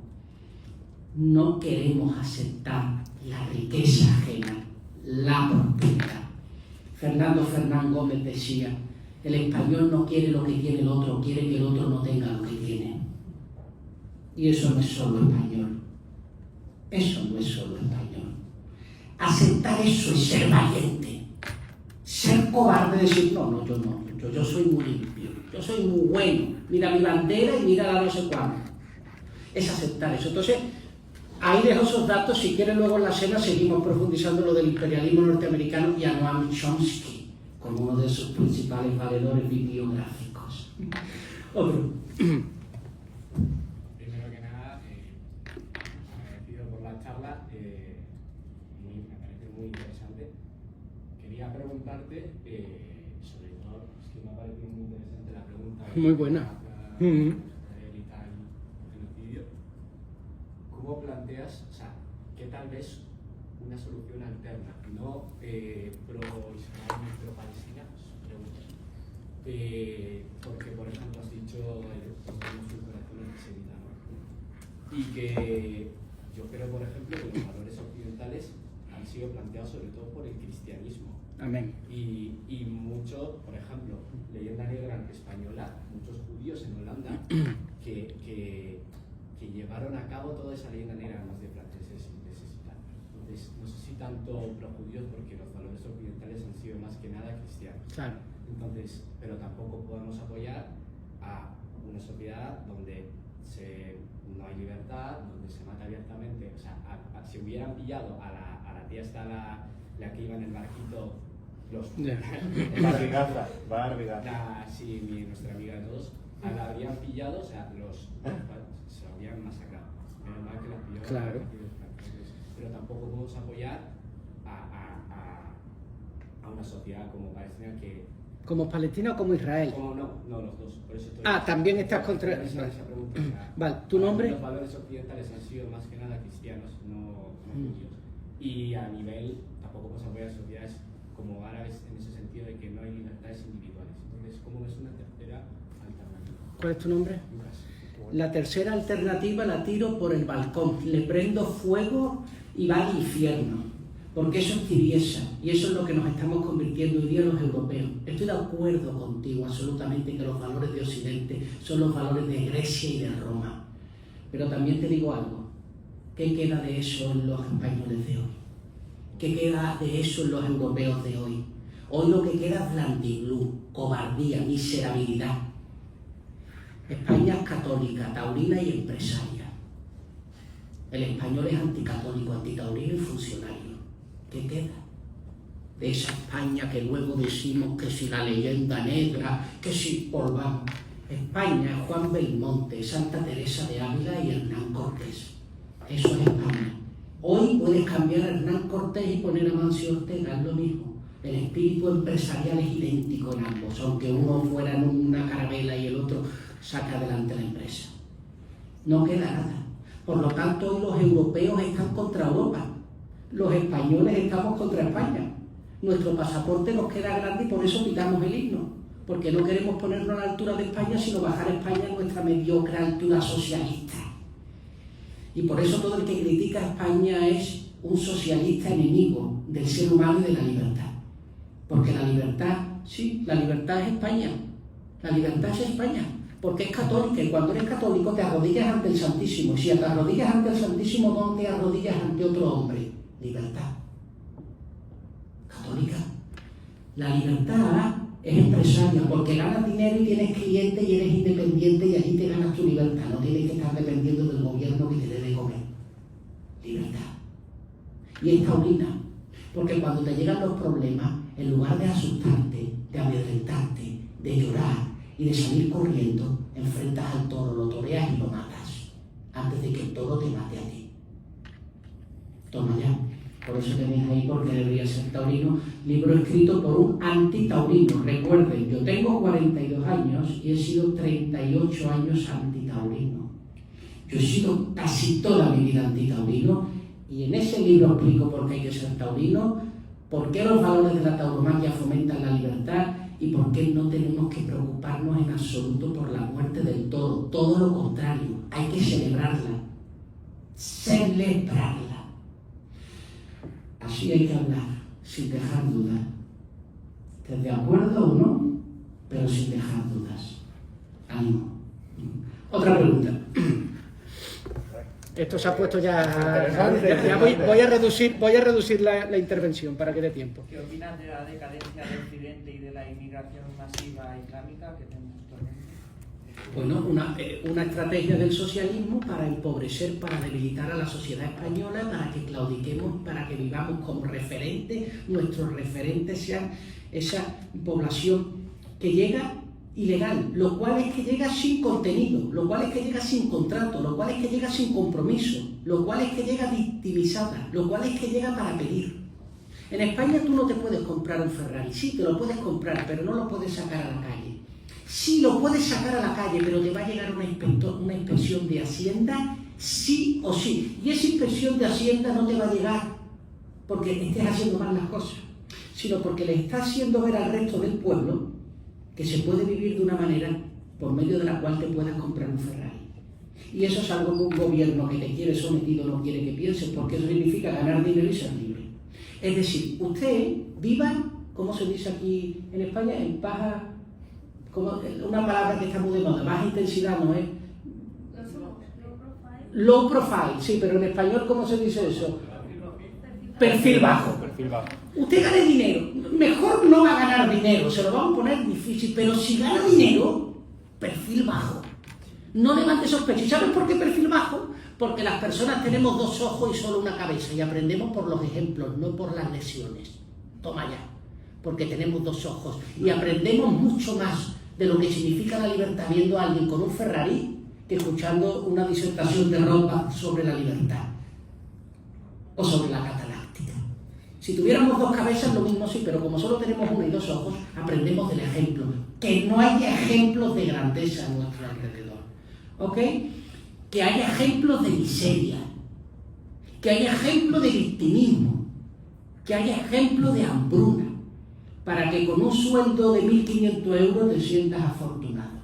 no queremos aceptar la riqueza ajena, la prosperidad. Fernando Fernán Gómez decía, el español no quiere lo que tiene el otro, quiere que el otro no tenga lo que tiene. Y eso no es solo español. Eso no es solo español. Aceptar eso es ser valiente. Ser cobarde, decir, no, yo soy muy limpio, yo soy muy bueno, mira mi bandera y mira la no sé cuándo. Es aceptar eso. Entonces, ahí dejo esos datos, si quieren luego en la cena seguimos profundizando lo del imperialismo norteamericano y a Noam Chomsky como uno de sus principales valedores bibliográficos. Otro. Primero que nada, agradecido por la charla, me parece muy interesante. Quería preguntarte, sobre todo, es que me ha parecido muy interesante la pregunta. Muy buena. Genocidio. ¿Cómo planteas, o sea, que tal vez una solución alterna, no pro-Israel ni pro-Palestina, porque por ejemplo has dicho tenemos un corazón antisemita, ¿no? Y que yo creo, por ejemplo, que los valores occidentales han sido planteados sobre todo por el cristianismo. Amén. Y mucho, por ejemplo, leyenda negra española, muchos judíos en Holanda que llevaron a cabo toda esa leyenda negra más de franceses y tal. Entonces, no sé si tanto pro-judíos porque los valores occidentales han sido más que nada cristianos. Claro. Entonces, pero tampoco podemos apoyar a una sociedad donde no hay libertad, donde se mata abiertamente. O sea, si hubieran pillado a la tía esta, la que iba en el barquito, sí, nuestra amiga de todos, la habrían pillado, o sea, se habrían masacrado. Menos mal que la pilló. Claro. pero tampoco podemos apoyar a una sociedad como Palestina que... ¿Como Palestina o como Israel? Como no, los dos. Por eso estoy... También estás contra... Esa pregunta, o sea, Vale, ¿tu nombre? Los valores occidentales han sido más que nada cristianos, no judíos. Y a nivel, tampoco podemos apoyar sociedades como árabes en ese sentido de que no hay libertades individuales. Entonces, ¿cómo ves una tercera alternativa? ¿Cuál es tu nombre? Lucas. La tercera alternativa la tiro por el balcón, le prendo fuego y va al infierno, porque eso es tibieza y eso es lo que nos estamos convirtiendo hoy día los europeos. Estoy de acuerdo contigo absolutamente que los valores de Occidente son los valores de Grecia y de Roma, pero también te digo algo, ¿qué queda de eso en los españoles de hoy? ¿Qué queda de eso en los europeos de hoy? Hoy lo que queda es blandiglú, cobardía, miserabilidad. España es católica, taurina y empresaria. El español es anticatólico, antitaurino y funcionario. ¿Qué queda de esa España que luego decimos que si la leyenda negra, que si volvamos? España es Juan Belmonte, Santa Teresa de Ávila y Hernán Cortés. Eso es España. Hoy puedes cambiar a Hernán Cortés y poner a Mancio Ortega, es lo mismo. El espíritu empresarial es idéntico en ambos, aunque uno fuera en una carabela y el otro saca adelante la empresa. No queda nada. Por lo tanto, hoy los europeos están contra Europa. Los españoles estamos contra España. Nuestro pasaporte nos queda grande y por eso quitamos el himno. Porque no queremos ponernos a la altura de España, sino bajar a España a nuestra mediocre altura socialista. Y por eso todo el que critica a España es un socialista enemigo del ser humano y de la libertad. Porque la libertad, sí, la libertad es España. La libertad es España. Porque es católica y cuando eres católico te arrodillas ante el Santísimo. Y si te arrodillas ante el Santísimo, ¿no te arrodillas ante otro hombre? Libertad. Católica. La libertad es empresaria porque ganas dinero y tienes clientes y eres independiente y allí te ganas tu libertad. No tienes que estar dependiendo del gobierno que te debe comer. Libertad. Y es taurina. Porque cuando te llegan los problemas, en lugar de asustarte, de amedrentarte, de llorar y de salir corriendo, enfrentas al toro, lo toreas y lo matas, antes de que el toro te mate a ti. Toma ya. Por eso tenéis ahí porque debería ser taurino, libro escrito por un antitaurino. Recuerden, yo tengo 42 años y he sido 38 años antitaurino. Yo he sido casi toda mi vida antitaurino y en ese libro explico por qué hay que ser taurino, por qué los valores de la tauromaquia fomentan la libertad y por qué no tenemos que preocuparnos en absoluto por la muerte del toro. Todo lo contrario, hay que celebrarla. Celebrarla. Así hay que hablar, sin dejar dudas. ¿Estás de acuerdo o no? Pero sin dejar dudas. Ánimo. Otra pregunta. Esto se ha puesto ya voy a reducir la intervención para que dé tiempo. ¿Qué opinas de la decadencia de Occidente y de la inmigración masiva islámica que tenemos actualmente? Bueno, una estrategia del socialismo para empobrecer, para debilitar a la sociedad española, para que claudiquemos, para que vivamos como referentes, nuestros referentes sean esa población que llega ilegal, lo cual es que llega sin contenido, lo cual es que llega sin contrato, lo cual es que llega sin compromiso, lo cual es que llega victimizada, lo cual es que llega para pedir. En España tú no te puedes comprar un Ferrari, sí, te lo puedes comprar, pero no lo puedes sacar a la calle. Sí, lo puedes sacar a la calle, pero te va a llegar una inspección de Hacienda, sí o sí. Y esa inspección de Hacienda no te va a llegar porque estés haciendo mal las cosas, sino porque le está haciendo ver al resto del pueblo que se puede vivir de una manera por medio de la cual te puedas comprar un Ferrari. Y eso es algo que un gobierno que te quiere sometido no quiere que pienses, porque eso significa ganar dinero y ser libre. Es decir, usted viva, ¿cómo se dice aquí en España? En baja... Como una palabra que está muy de moda, baja intensidad, ¿no es? Low profile, sí, pero en español, ¿cómo se dice eso? Perfil bajo. Usted gane dinero, mejor no va a ganar dinero, se lo vamos a poner difícil, pero si gana dinero, perfil bajo. No levante sospechas. ¿Sabes por qué perfil bajo? Porque las personas tenemos dos ojos y solo una cabeza y aprendemos por los ejemplos, no por las lesiones. Toma ya, porque tenemos dos ojos y aprendemos mucho más de lo que significa la libertad viendo a alguien con un Ferrari que escuchando una disertación de Rothbard sobre la libertad. o sobre la cataláctica. Si tuviéramos dos cabezas, lo mismo sí, pero como solo tenemos una y dos ojos, aprendemos del ejemplo. Que no haya ejemplos de grandeza a nuestro alrededor. ¿Ok? Que haya ejemplos de miseria. Que haya ejemplos de victimismo. Que haya ejemplos de hambruna. Para que con un sueldo de 1.500 euros te sientas afortunado.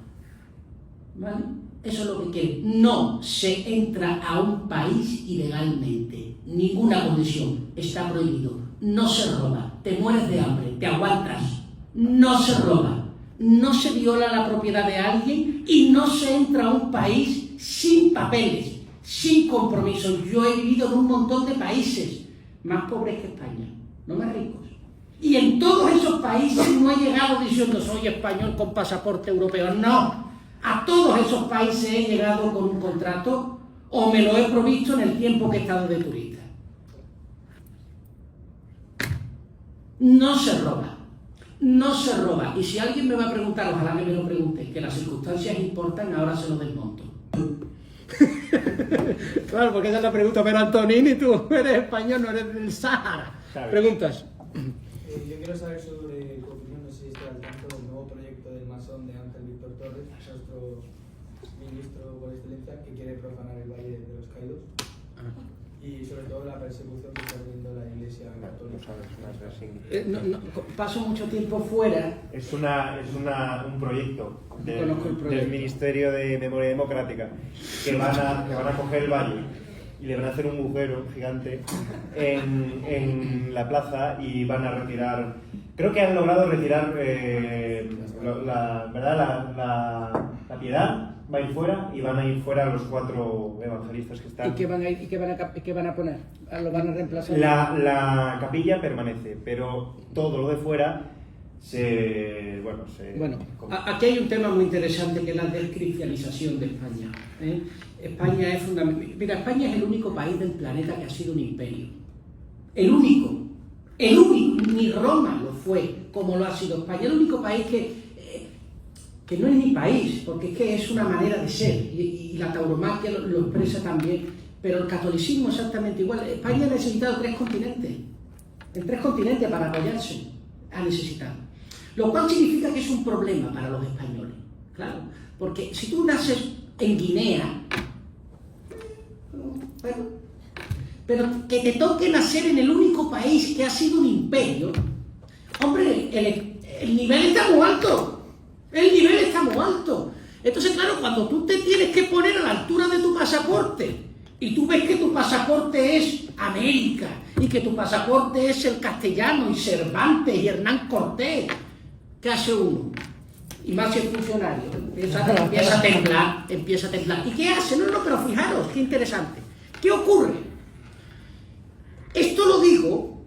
¿Vale? Eso es lo que quiere. No se entra a un país ilegalmente. Ninguna condición. Está prohibido. No se roba. Te mueres de hambre. Te aguantas. No se roba. No se viola la propiedad de alguien y no se entra a un país sin papeles, sin compromiso. Yo he vivido en un montón de países más pobres que España, no más ricos. Y en todos esos países no he llegado diciendo soy español con pasaporte europeo. No. A todos esos países he llegado con un contrato o me lo he provisto en el tiempo que he estado de turista. No se roba. No se roba. Y si alguien me va a preguntar, ojalá que me lo pregunte, que las circunstancias importan, ahora se lo desmonto. Claro, porque esa es la pregunta. Pero Antonini, tú eres español, no eres del Sahara. Preguntas. Yo quiero saber sobre tu opinión, no sé si está al tanto del nuevo proyecto del masón de Ángel Víctor Torres, nuestro ministro por excelencia, que quiere profanar el Valle de los Caídos. Y sobre todo la persecución que está teniendo la Iglesia Católica. Paso mucho tiempo fuera. Es un proyecto del Ministerio de Memoria Democrática que van a coger el valle y le van a hacer un agujero gigante en la plaza y van a retirar. Creo que han logrado retirar la piedad. Va a ir fuera y van a ir fuera los 4 evangelistas que están. ¿Y qué van a poner? ¿Lo van a reemplazar? La capilla permanece, pero todo lo de fuera Bueno, aquí hay un tema muy interesante que es la descristianización de España. España es fundamental. Mira, España es el único país del planeta que ha sido un imperio. El único. Ni Roma lo fue como lo ha sido España. El único país que no es ni país, porque es que es una manera de ser, y la tauromaquia lo expresa también, pero el catolicismo exactamente igual. España ha necesitado 3 continentes, en 3 continentes para apoyarse, ha necesitado. Lo cual significa que es un problema para los españoles, claro, porque si tú naces en Guinea, bueno, pero que te toque nacer en el único país que ha sido un imperio, hombre, el nivel está muy alto. El nivel está muy alto. Entonces, claro, cuando tú te tienes que poner a la altura de tu pasaporte y tú ves que tu pasaporte es América y que tu pasaporte es el castellano y Cervantes y Hernán Cortés, ¿qué hace uno? Y más si es funcionario. Empieza a temblar. ¿Y qué hace? No, pero fijaros, qué interesante. ¿Qué ocurre? Esto lo digo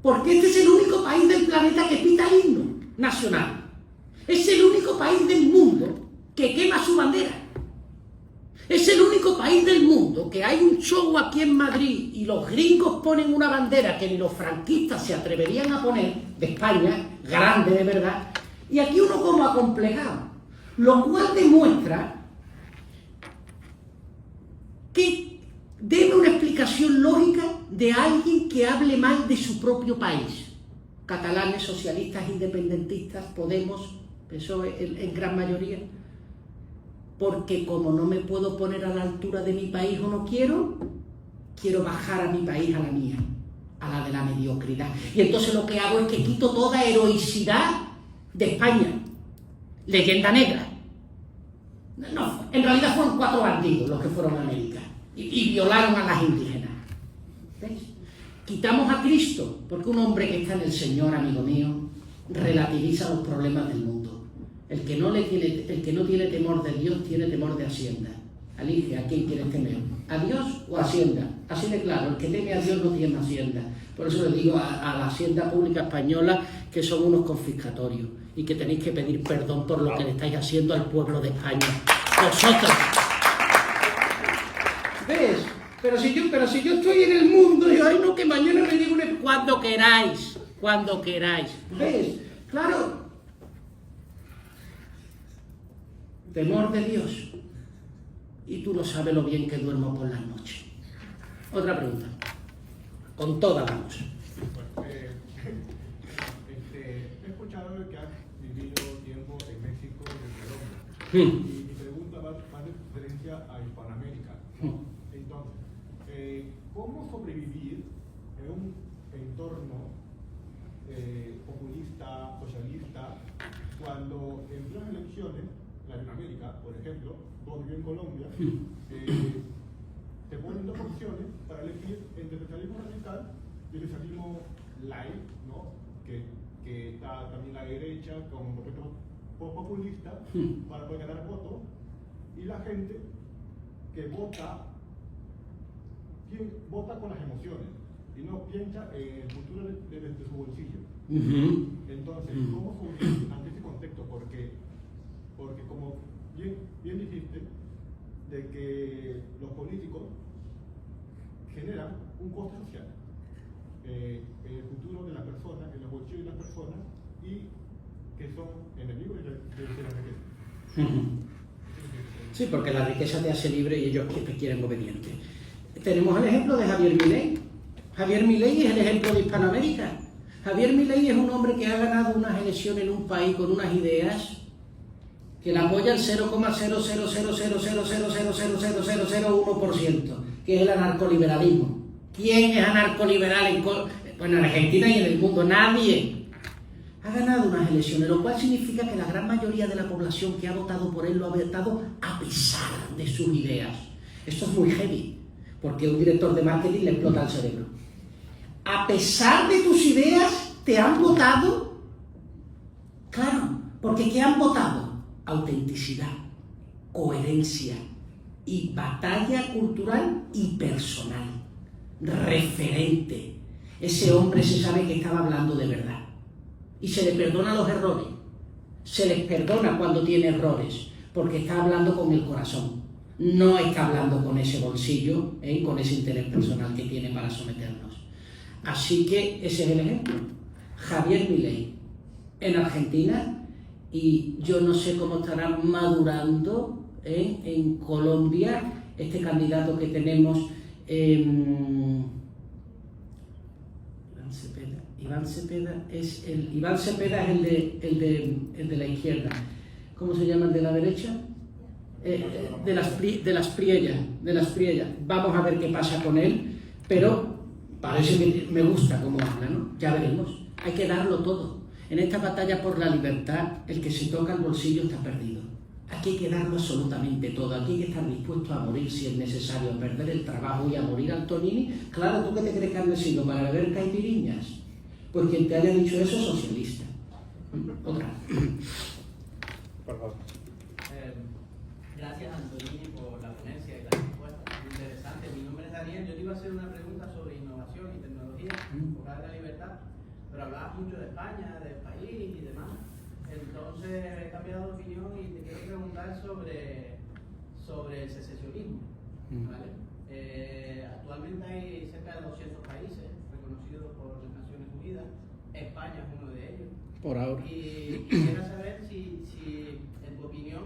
porque este es el único país del planeta que pita el himno nacional. Es el único país del mundo que quema su bandera. Es el único país del mundo que hay un show aquí en Madrid y los gringos ponen una bandera que ni los franquistas se atreverían a poner, de España, grande de verdad, y aquí uno como acomplejado. Lo cual demuestra que debe una explicación lógica de alguien que hable mal de su propio país. Catalanes, socialistas, independentistas, Podemos, PSOE en gran mayoría, porque como no me puedo poner a la altura de mi país o no quiero bajar a mi país a la mía, a la de la mediocridad. Y entonces lo que hago es que quito toda heroicidad de España. Leyenda negra. No, en realidad fueron 4 bandidos los que fueron a América y violaron a las indígenas. ¿Veis? Quitamos a Cristo, porque un hombre que está en el Señor, amigo mío, relativiza los problemas del mundo. El que no tiene temor de Dios tiene temor de Hacienda. Elige a quién quieres temer, ¿a Dios o a Hacienda? Así de claro, el que teme a Dios no tiene Hacienda. Por eso les digo a la Hacienda Pública Española que son unos confiscatorios y que tenéis que pedir perdón por lo que le estáis haciendo al pueblo de España. Vosotros. ¿Ves? Pero si yo estoy en el mundo, y ay no, que mañana me digo cuando queráis. ¿Ves? Claro. Temor de Dios. Y tú no sabes lo bien que duermo por las noches. Otra pregunta. Con toda vamos. He escuchado que has vivido tiempo en México y en Colombia. Hmm. Y mi pregunta va de referencia a Hispanoamérica, ¿no? Entonces, ¿cómo sobrevivir en un entorno populista, socialista, cuando en las elecciones, Latinoamérica, por ejemplo, donde yo en Colombia, te ponen dos opciones para elegir entre el socialismo radical y el socialismo light, ¿no? Que está también la derecha con un proyecto populista para poder ganar votos, y la gente que vota con las emociones y no piensa en el futuro de su bolsillo. Entonces, ¿cómo sobrevivir ante ese contexto? Porque como bien dijiste, de que los políticos generan un coste social en el futuro de la persona, en los bolsillos de las personas, y que son enemigos de la riqueza. Sí, porque la riqueza te hace libre y ellos te quieren obediente. Tenemos el ejemplo de Javier Milei. Javier Milei es el ejemplo de Hispanoamérica. Javier Milei es un hombre que ha ganado unas elecciones en un país con unas ideas que la apoya el 0,00000000001%, que es el anarcoliberalismo. ¿Quién es anarcoliberal en Argentina y en el mundo? Nadie. Ha ganado unas elecciones, lo cual significa que la gran mayoría de la población que ha votado por él lo ha votado a pesar de sus ideas. Esto es muy heavy, porque un director de marketing le explota el cerebro. A pesar de tus ideas, ¿te han votado? Claro, porque ¿qué han votado? Autenticidad, coherencia y batalla cultural y personal. Referente. Ese hombre se sabe que estaba hablando de verdad. Y se le perdona los errores. Se les perdona cuando tiene errores, porque está hablando con el corazón. No está hablando con ese bolsillo, con ese interés personal que tiene para someternos. Así que ese es el ejemplo. Javier Milei en Argentina, y yo no sé cómo estará madurando en Colombia este candidato que tenemos, Iván Cepeda es el de la izquierda. ¿Cómo se llama el de la derecha? De las Priellas. Vamos a ver qué pasa con él, pero parece que me gusta cómo habla, ¿no? Ya veremos. Hay que darlo todo. En esta batalla por la libertad, el que se toca el bolsillo está perdido. Aquí hay que darlo absolutamente todo. Aquí hay que estar dispuesto a morir si es necesario, a perder el trabajo y a morir. Antonini, claro, ¿tú qué te crees que han sido para beber caipiriñas? Pues quien te haya dicho eso es socialista. Otra. Por favor. Gracias, Antonini, por la ponencia y la respuesta. Muy interesante. Mi nombre es Daniel. Yo te iba a hacer una pregunta sobre innovación y tecnología, enfocada en la libertad, pero hablabas mucho de España, del país y demás. Entonces he cambiado de opinión y te quiero preguntar sobre el secesionismo. ¿Vale? Actualmente hay cerca de 200 países reconocidos por las Naciones Unidas. España es uno de ellos. Por ahora. Y quisiera saber si en tu opinión,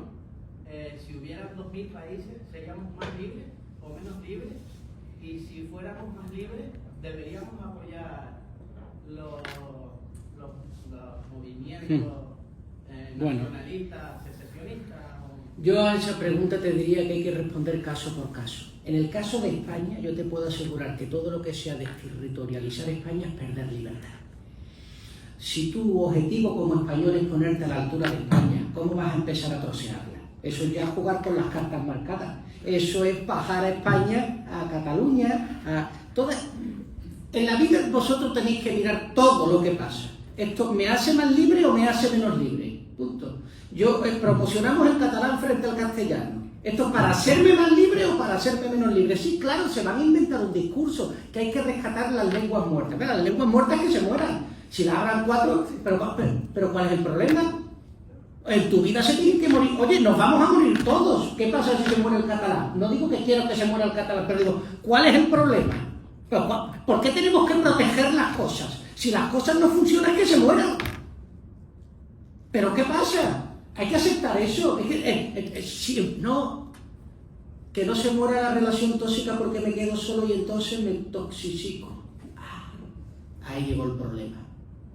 si hubieran 2000 países, ¿seríamos más libres o menos libres? Y si fuéramos más libres, ¿deberíamos apoyar los movimientos nacionalistas, secesionistas? Yo a esa pregunta te diría que hay que responder caso por caso. En el caso de España, yo te puedo asegurar que todo lo que sea desterritorializar España es perder libertad. Si tu objetivo como español es ponerte a la altura de España, ¿cómo vas a empezar a trocearla? Eso es ya jugar con las cartas marcadas. Eso es bajar a España, a Cataluña, a todas. En la vida vosotros tenéis que mirar todo lo que pasa. ¿Esto me hace más libre o me hace menos libre? Punto. Promocionamos el catalán frente al castellano. ¿Esto es para hacerme más libre o para hacerme menos libre? Sí, claro, se van a inventar un discurso que hay que rescatar las lenguas muertas. Las lenguas muertas que se mueran. Si la hablan 4, pero ¿cuál es el problema? En tu vida se tienen que morir. Oye, nos vamos a morir todos. ¿Qué pasa si se muere el catalán? No digo que quiero que se muera el catalán, pero digo, ¿cuál es el problema? ¿Por qué tenemos que proteger las cosas? Si las cosas no funcionan, que se mueran. ¿Pero qué pasa? Hay que aceptar eso. Que no se muera la relación tóxica porque me quedo solo y entonces me toxico. Ahí llegó el problema,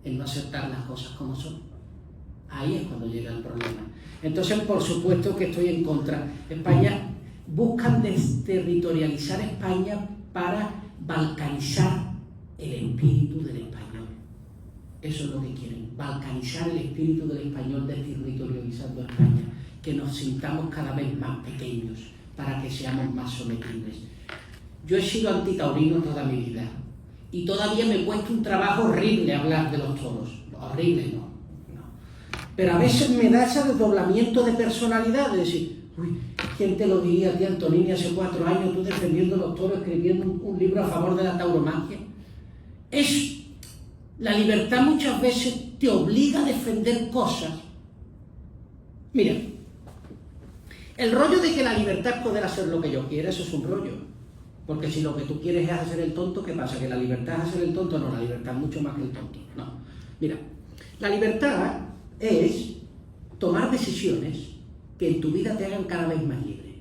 en no aceptar las cosas como son. Ahí es cuando llega el problema. Entonces, por supuesto que estoy en contra. España, buscan desterritorializar España para balcanizar el espíritu del español. Eso es lo que quieren, balcanizar el espíritu del español desterritorializando España, que nos sintamos cada vez más pequeños para que seamos más sometibles. Yo he sido antitaurino toda mi vida y todavía me cuesta un trabajo horrible hablar de los toros. Horrible no. Pero a veces me da ese desdoblamiento de personalidad, de decir, uy, ¿quién te lo diría a ti, Antonini, hace 4 años, tú defendiendo los toros, escribiendo un libro a favor de la tauromaquia? La libertad muchas veces te obliga a defender cosas. Mira, el rollo de que la libertad es poder hacer lo que yo quiera, eso es un rollo. Porque si lo que tú quieres es hacer el tonto, ¿qué pasa? ¿Que la libertad es hacer el tonto? No, la libertad es mucho más que el tonto. No, mira, la libertad es tomar decisiones que en tu vida te hagan cada vez más libre.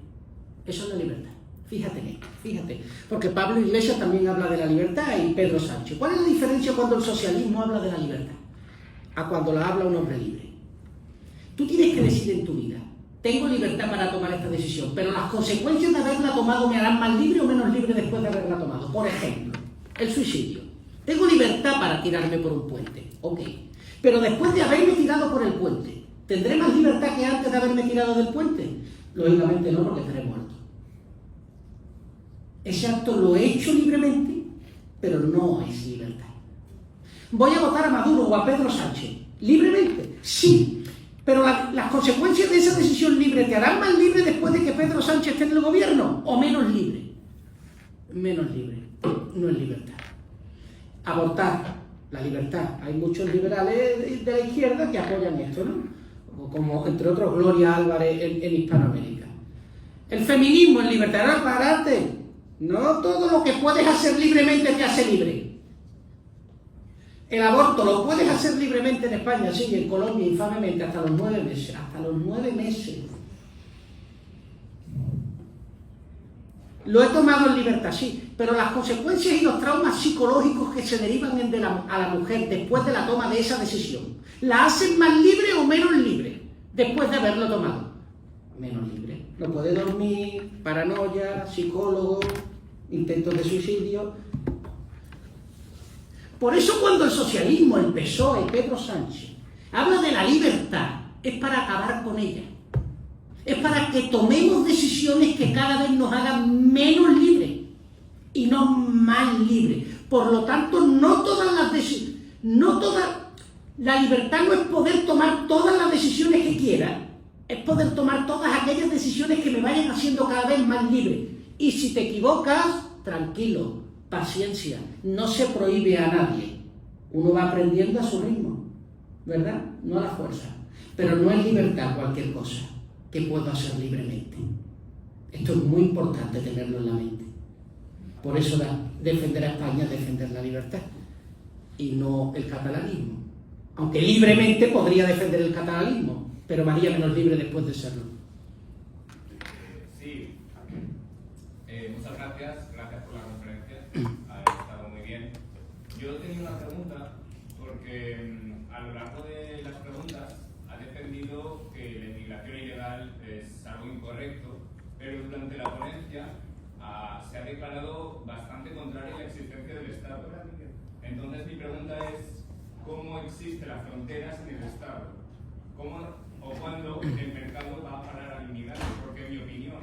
Eso es la libertad. Fíjate. Porque Pablo Iglesias también habla de la libertad y Pedro Sánchez. ¿Cuál es la diferencia cuando el socialismo habla de la libertad a cuando la habla un hombre libre? Tú tienes que decidir en tu vida. Tengo libertad para tomar esta decisión, pero las consecuencias de haberla tomado me harán más libre o menos libre después de haberla tomado. Por ejemplo, el suicidio. Tengo libertad para tirarme por un puente. Ok. Pero después de haberme tirado por el puente, ¿tendré más libertad que antes de haberme tirado del puente? Lógicamente no, porque estaré muerto. Ese acto lo he hecho libremente, pero no es libertad. ¿Voy a votar a Maduro o a Pedro Sánchez? ¿Libremente? Sí. Pero las consecuencias de esa decisión libre te harán más libre después de que Pedro Sánchez esté en el gobierno, o menos libre. Menos libre. No es libertad. Abortar. La libertad. Hay muchos liberales de la izquierda que apoyan esto, ¿no? Como, entre otros, Gloria Álvarez en Hispanoamérica. El feminismo en libertad. Ahora, párate. No todo lo que puedes hacer libremente te hace libre. El aborto lo puedes hacer libremente en España, sí, y en Colombia, infamemente, hasta los 9 meses. Hasta los 9 meses. Lo he tomado en libertad, sí, pero las consecuencias y los traumas psicológicos que se derivan a la mujer después de la toma de esa decisión, ¿la hacen más libre o menos libre después de haberlo tomado? Menos libre. No puede dormir, paranoia, psicólogo, intentos de suicidio. Por eso cuando el socialismo, el PSOE, Pedro Sánchez, habla de la libertad, es para acabar con ella. Es para que tomemos decisiones que cada vez nos hagan menos libres y no más libres. Por lo tanto, la libertad no es poder tomar todas las decisiones que quiera, es poder tomar todas aquellas decisiones que me vayan haciendo cada vez más libre. Y si te equivocas, tranquilo, paciencia, no se prohíbe a nadie. Uno va aprendiendo a su ritmo, ¿verdad? No a la fuerza. Pero no es libertad cualquier cosa que puedo hacer libremente. Esto es muy importante tenerlo en la mente. Por eso defender a España es defender la libertad y no el catalanismo. Aunque libremente podría defender el catalanismo, pero me haría menos libre después de serlo. Sí, muchas gracias por la conferencia, ha estado muy bien. Yo tenía una pregunta, porque a lo largo de las preguntas ha defendido que la inmigración ilegal es algo incorrecto, pero durante la ponencia se ha declarado bastante contraria a la existencia del Estado. Entonces mi pregunta es, ¿cómo existe las fronteras en el Estado? ¿Cómo o cuándo el mercado va a parar al inmigrante? Porque en mi opinión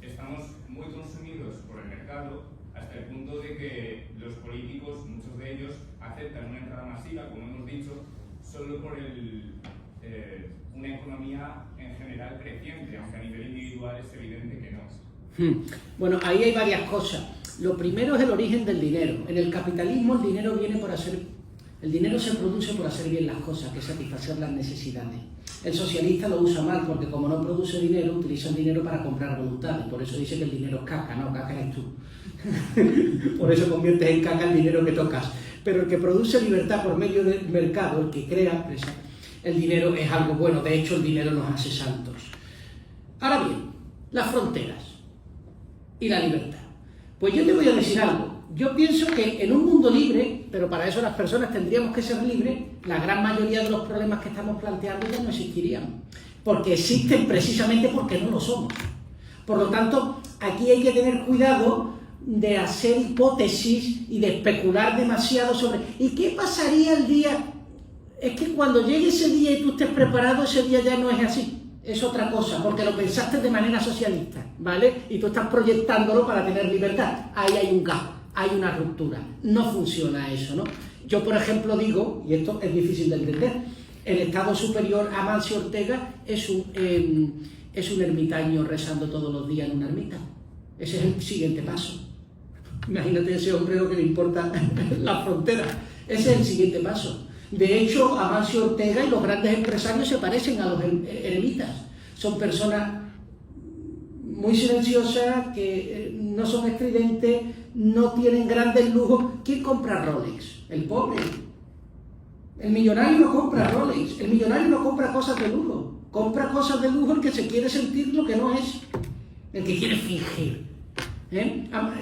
estamos muy consumidos por el mercado hasta el punto de que los políticos, muchos de ellos, aceptan una entrada masiva, como hemos dicho, solo por una economía en general creciente, aunque a nivel individual es evidente que no. Bueno, ahí hay varias cosas. Lo primero es el origen del dinero. En el capitalismo el dinero se produce por hacer bien las cosas, que es satisfacer las necesidades. El socialista lo usa mal porque como no produce dinero, utiliza el dinero para comprar voluntades. Por eso dice que el dinero es caca, no, caca eres tú. Por eso conviertes en caca el dinero que tocas. Pero el que produce libertad por medio del mercado, el que crea empresas, el dinero es algo bueno. De hecho, el dinero nos hace santos. Ahora bien, las fronteras y la libertad. Pues yo te voy a decir algo. Yo pienso que en un mundo libre, pero para eso las personas tendríamos que ser libres, la gran mayoría de los problemas que estamos planteando ya no existirían. Porque existen precisamente porque no lo somos. Por lo tanto, aquí hay que tener cuidado de hacer hipótesis y de especular demasiado sobre ¿y qué pasaría el día? Es que cuando llegue ese día y tú estés preparado, ese día ya no es así, es otra cosa, porque lo pensaste de manera socialista, ¿vale? Y tú estás proyectándolo para tener libertad. Ahí hay un gap, hay una ruptura, no funciona eso, ¿no? Yo, por ejemplo, digo, y esto es difícil de entender, el Estado Superior Amancio Ortega es un ermitaño rezando todos los días en una ermita. Ese es el siguiente paso. Imagínate ese hombre lo que le importa la frontera. Ese es el siguiente paso. De hecho, Amancio Ortega y los grandes empresarios se parecen a los eremitas. Son personas muy silenciosas, que no son estridentes, no tienen grandes lujos. ¿Quién compra Rolex? El pobre. El millonario no compra Rolex. El millonario no compra cosas de lujo. Compra cosas de lujo el que se quiere sentir lo que no es. El que quiere fingir.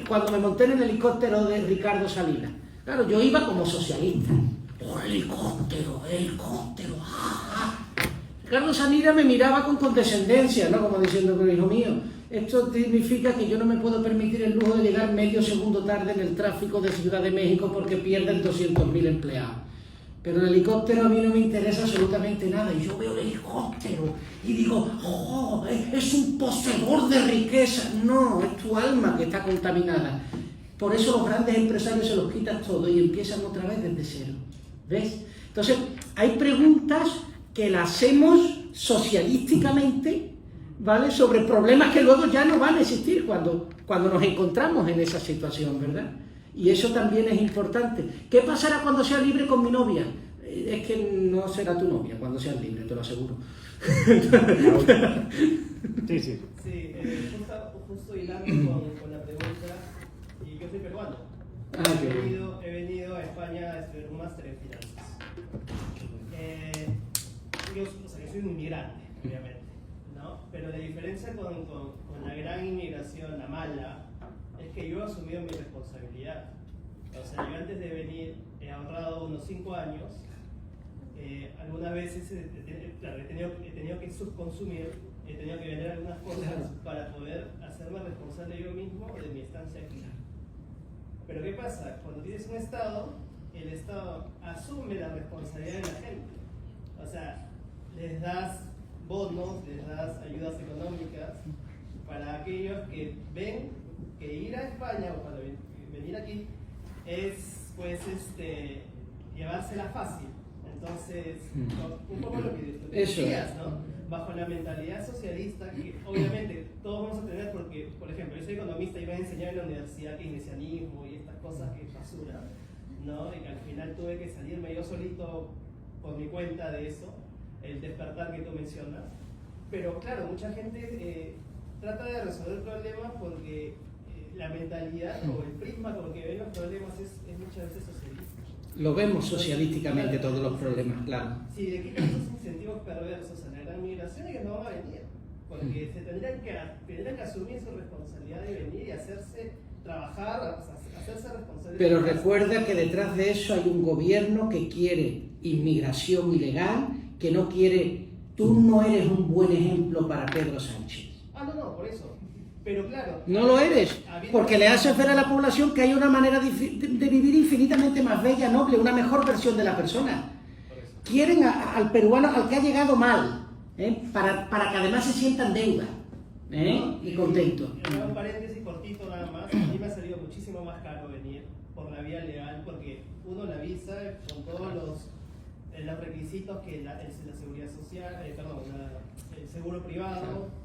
Cuando me monté en el helicóptero de Ricardo Salinas, claro, yo iba como socialista. ¡Oh, helicóptero! Ricardo Salinas me miraba con condescendencia, ¿no? Como diciendo, pero hijo mío, esto significa que yo no me puedo permitir el lujo de llegar medio segundo tarde en el tráfico de Ciudad de México porque pierden 200.000 empleados. Pero el helicóptero a mí no me interesa absolutamente nada. Y yo veo el helicóptero y digo, ¡oh! Es un poseedor de riqueza. No, es tu alma que está contaminada. Por eso los grandes empresarios se los quitan todo y empiezan otra vez desde cero. ¿Ves? Entonces, hay preguntas que las hacemos socialísticamente, ¿vale? Sobre problemas que luego ya no van a existir cuando nos encontramos en esa situación, ¿verdad? Y eso también es importante. ¿Qué pasará cuando seas libre con mi novia? Es que no será tu novia cuando seas libre, te lo aseguro. Sí. Sí, justo hilando con la pregunta, y yo soy peruano. He venido a España a estudiar un máster en finanzas. Yo soy un inmigrante, obviamente, ¿no? Pero la diferencia con la gran inmigración, la mala, es que yo he asumido mi responsabilidad. O sea, yo antes de venir he ahorrado unos 5 años. Algunas veces he tenido que subconsumir, he tenido que vender algunas cosas para poder hacerme responsable yo mismo de mi estancia aquí. Pero ¿qué pasa? Cuando tienes un Estado, el Estado asume la responsabilidad de la gente. O sea, les das bonos, les das ayudas económicas para aquellos que ven que ir a España o para venir aquí es pues llevársela fácil. Entonces, un poco lo que decías, ¿no? Bajo la mentalidad socialista, que obviamente todos vamos a tener, porque, por ejemplo, yo soy economista y me han enseñado en la universidad keynesianismo y estas cosas que es basura, ¿no? Y que al final tuve que salirme yo solito por mi cuenta de eso, el despertar que tú mencionas. Pero claro, mucha gente trata de resolver problemas porque la mentalidad o el prisma con el que ven los problemas es muchas veces socialista. Lo vemos socialísticamente todos los problemas, claro. Si le quitan esos incentivos perversos a la gran migración, ellos no van a venir, porque se tendrían que asumir su responsabilidad de venir y hacerse trabajar, hacerse responsable. Pero recuerda que detrás de eso hay un gobierno que quiere inmigración ilegal, que no quiere. Tú no eres un buen ejemplo para Pedro Sánchez. No, por eso. Pero claro. No lo eres, porque le haces ver a la población que hay una manera de vivir infinitamente más bella, noble, una mejor versión de la persona. Quieren al peruano, al que ha llegado mal, para que además se sienta en deuda y contento. Un paréntesis cortito nada más. A mí me ha salido muchísimo más caro venir por la vía legal, porque uno la visa con todos los requisitos que la seguridad social, el seguro privado.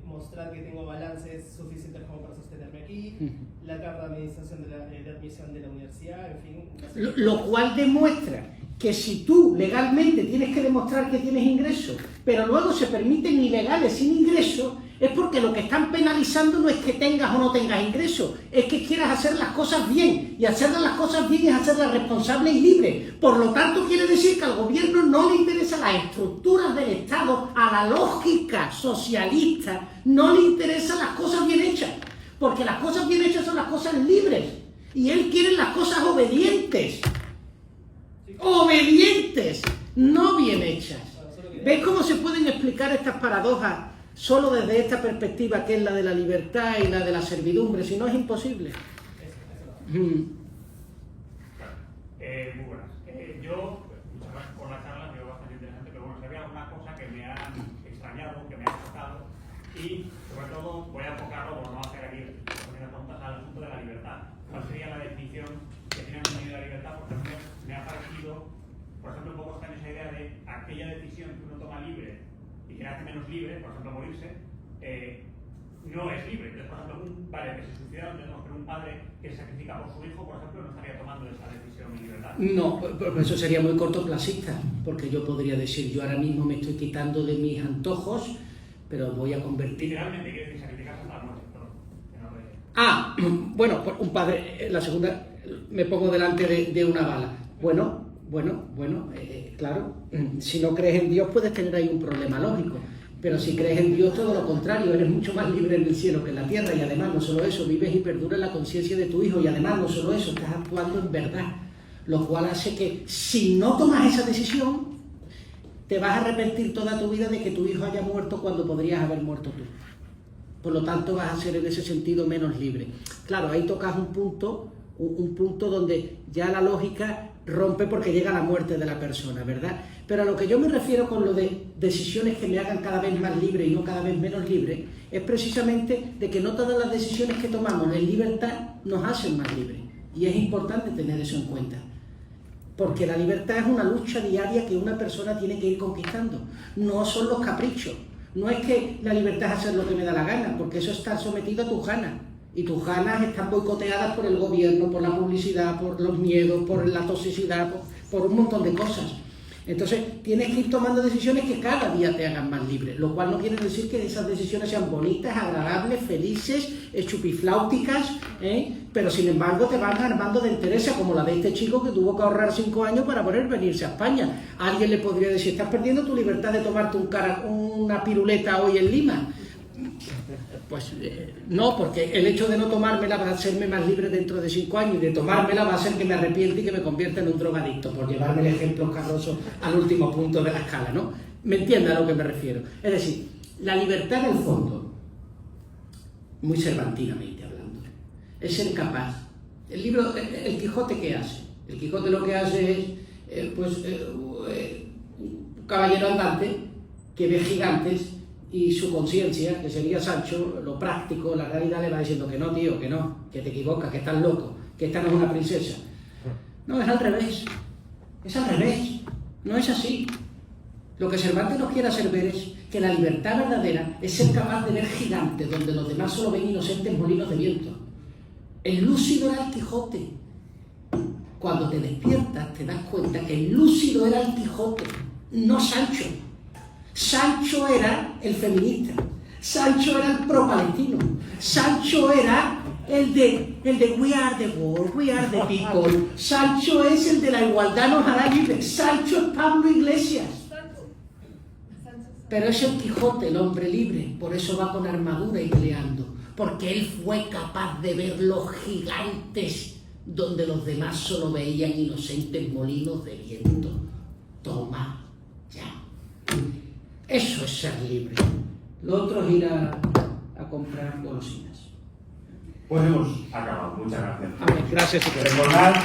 Mostrar que tengo balances suficientes como para sostenerme aquí, la carta de administración de admisión de la universidad, en fin. Lo cual demuestra que si tú legalmente tienes que demostrar que tienes ingresos, pero luego se permiten ilegales sin ingresos, es porque lo que están penalizando no es que tengas o no tengas ingresos, es que quieras hacer las cosas bien, y hacer las cosas bien es hacerlas responsables y libres. Por lo tanto, quiere decir que al gobierno no le interesan las estructuras del Estado, a la lógica socialista no le interesan las cosas bien hechas, porque las cosas bien hechas son las cosas libres. Y él quiere las cosas obedientes. Obedientes, no bien hechas. ¿Ves cómo se pueden explicar estas paradojas solo desde esta perspectiva que es la de la libertad y la de la servidumbre? Si no, es imposible. Muy buenas. Yo, muchas gracias por la charla, creo bastante interesante, pero bueno, si había alguna cosa que me ha extrañado, que me ha chocado, y sobre todo voy a enfocarlo, por no hacer aquí preguntas, al asunto de la libertad. ¿Cuál sería la definición que tiene de la libertad? Por ejemplo, me ha parecido, por ejemplo, un poco está en esa idea de aquella decisión que uno toma libre y que hace menos libre, por ejemplo, morirse, no es libre. Entonces, por ejemplo, un padre que se suicida, pero un padre que se sacrifica por su hijo, por ejemplo, no estaría tomando esa decisión en libertad. No, pero eso sería muy cortoplacista, porque yo podría decir, yo ahora mismo me estoy quitando de mis antojos, pero voy a convertir... Literalmente quiere decir sacrificarse hasta la muerte. Ah, bueno, un padre, la segunda, me pongo delante de una bala. Bueno, claro, si no crees en Dios puedes tener ahí un problema lógico, pero si crees en Dios todo lo contrario, eres mucho más libre en el cielo que en la tierra, y además no solo eso, vives y perduras la conciencia de tu hijo, y además no solo eso, estás actuando en verdad, lo cual hace que si no tomas esa decisión, te vas a arrepentir toda tu vida de que tu hijo haya muerto cuando podrías haber muerto tú. Por lo tanto, vas a ser en ese sentido menos libre. Claro, ahí tocas un punto donde ya la lógica rompe porque llega la muerte de la persona, ¿verdad? Pero a lo que yo me refiero con lo de decisiones que me hagan cada vez más libre y no cada vez menos libre, es precisamente de que no todas las decisiones que tomamos en libertad nos hacen más libres. Y es importante tener eso en cuenta. Porque la libertad es una lucha diaria que una persona tiene que ir conquistando. No son los caprichos. No es que la libertad es hacer lo que me da la gana, porque eso está sometido a tus ganas. Y tus ganas están boicoteadas por el gobierno, por la publicidad, por los miedos, por la toxicidad, por un montón de cosas. Entonces, tienes que ir tomando decisiones que cada día te hagan más libre, lo cual no quiere decir que esas decisiones sean bonitas, agradables, felices, chupifláuticas, pero sin embargo te van armando de entereza, como la de este chico que tuvo que ahorrar 5 años para poder venirse a España. Alguien le podría decir, estás perdiendo tu libertad de tomarte una piruleta hoy en Lima. Pues no, porque el hecho de no tomármela va a hacerme más libre dentro de 5 años, y de tomármela va a hacer que me arrepiente y que me convierta en un drogadicto, por llevarme el ejemplo carroso al último punto de la escala, ¿no? ¿Me entiende a lo que me refiero? Es decir, la libertad en el fondo, muy cervantinamente hablando, es ser capaz. El libro, el Quijote, ¿qué hace? El Quijote lo que hace es, un caballero andante que ve gigantes, y su conciencia, que sería Sancho, lo práctico, la realidad le va diciendo que no, tío, que no, que te equivocas, que estás loco, que esta no es una princesa. No, es al revés, no es así. Lo que Cervantes nos quiere hacer ver es que la libertad verdadera es ser capaz de ver gigantes donde los demás solo ven inocentes molinos de viento. El lúcido era el Quijote. Cuando te despiertas te das cuenta que el lúcido era el Quijote, no Sancho. Sancho era el feminista, Sancho era el pro-palestino, Sancho era el de we are the world, we are the people, Sancho es el de la igualdad nos hará libres, Sancho es Pablo Iglesias. Pero es el Quijote, el hombre libre, por eso va con armadura y peleando, porque él fue capaz de ver los gigantes donde los demás solo veían inocentes molinos de viento. Toma, ya. Eso es ser libre. Lo otro es ir a comprar golosinas. Pues hemos acabado. Muchas gracias. Amén. Gracias. Recordad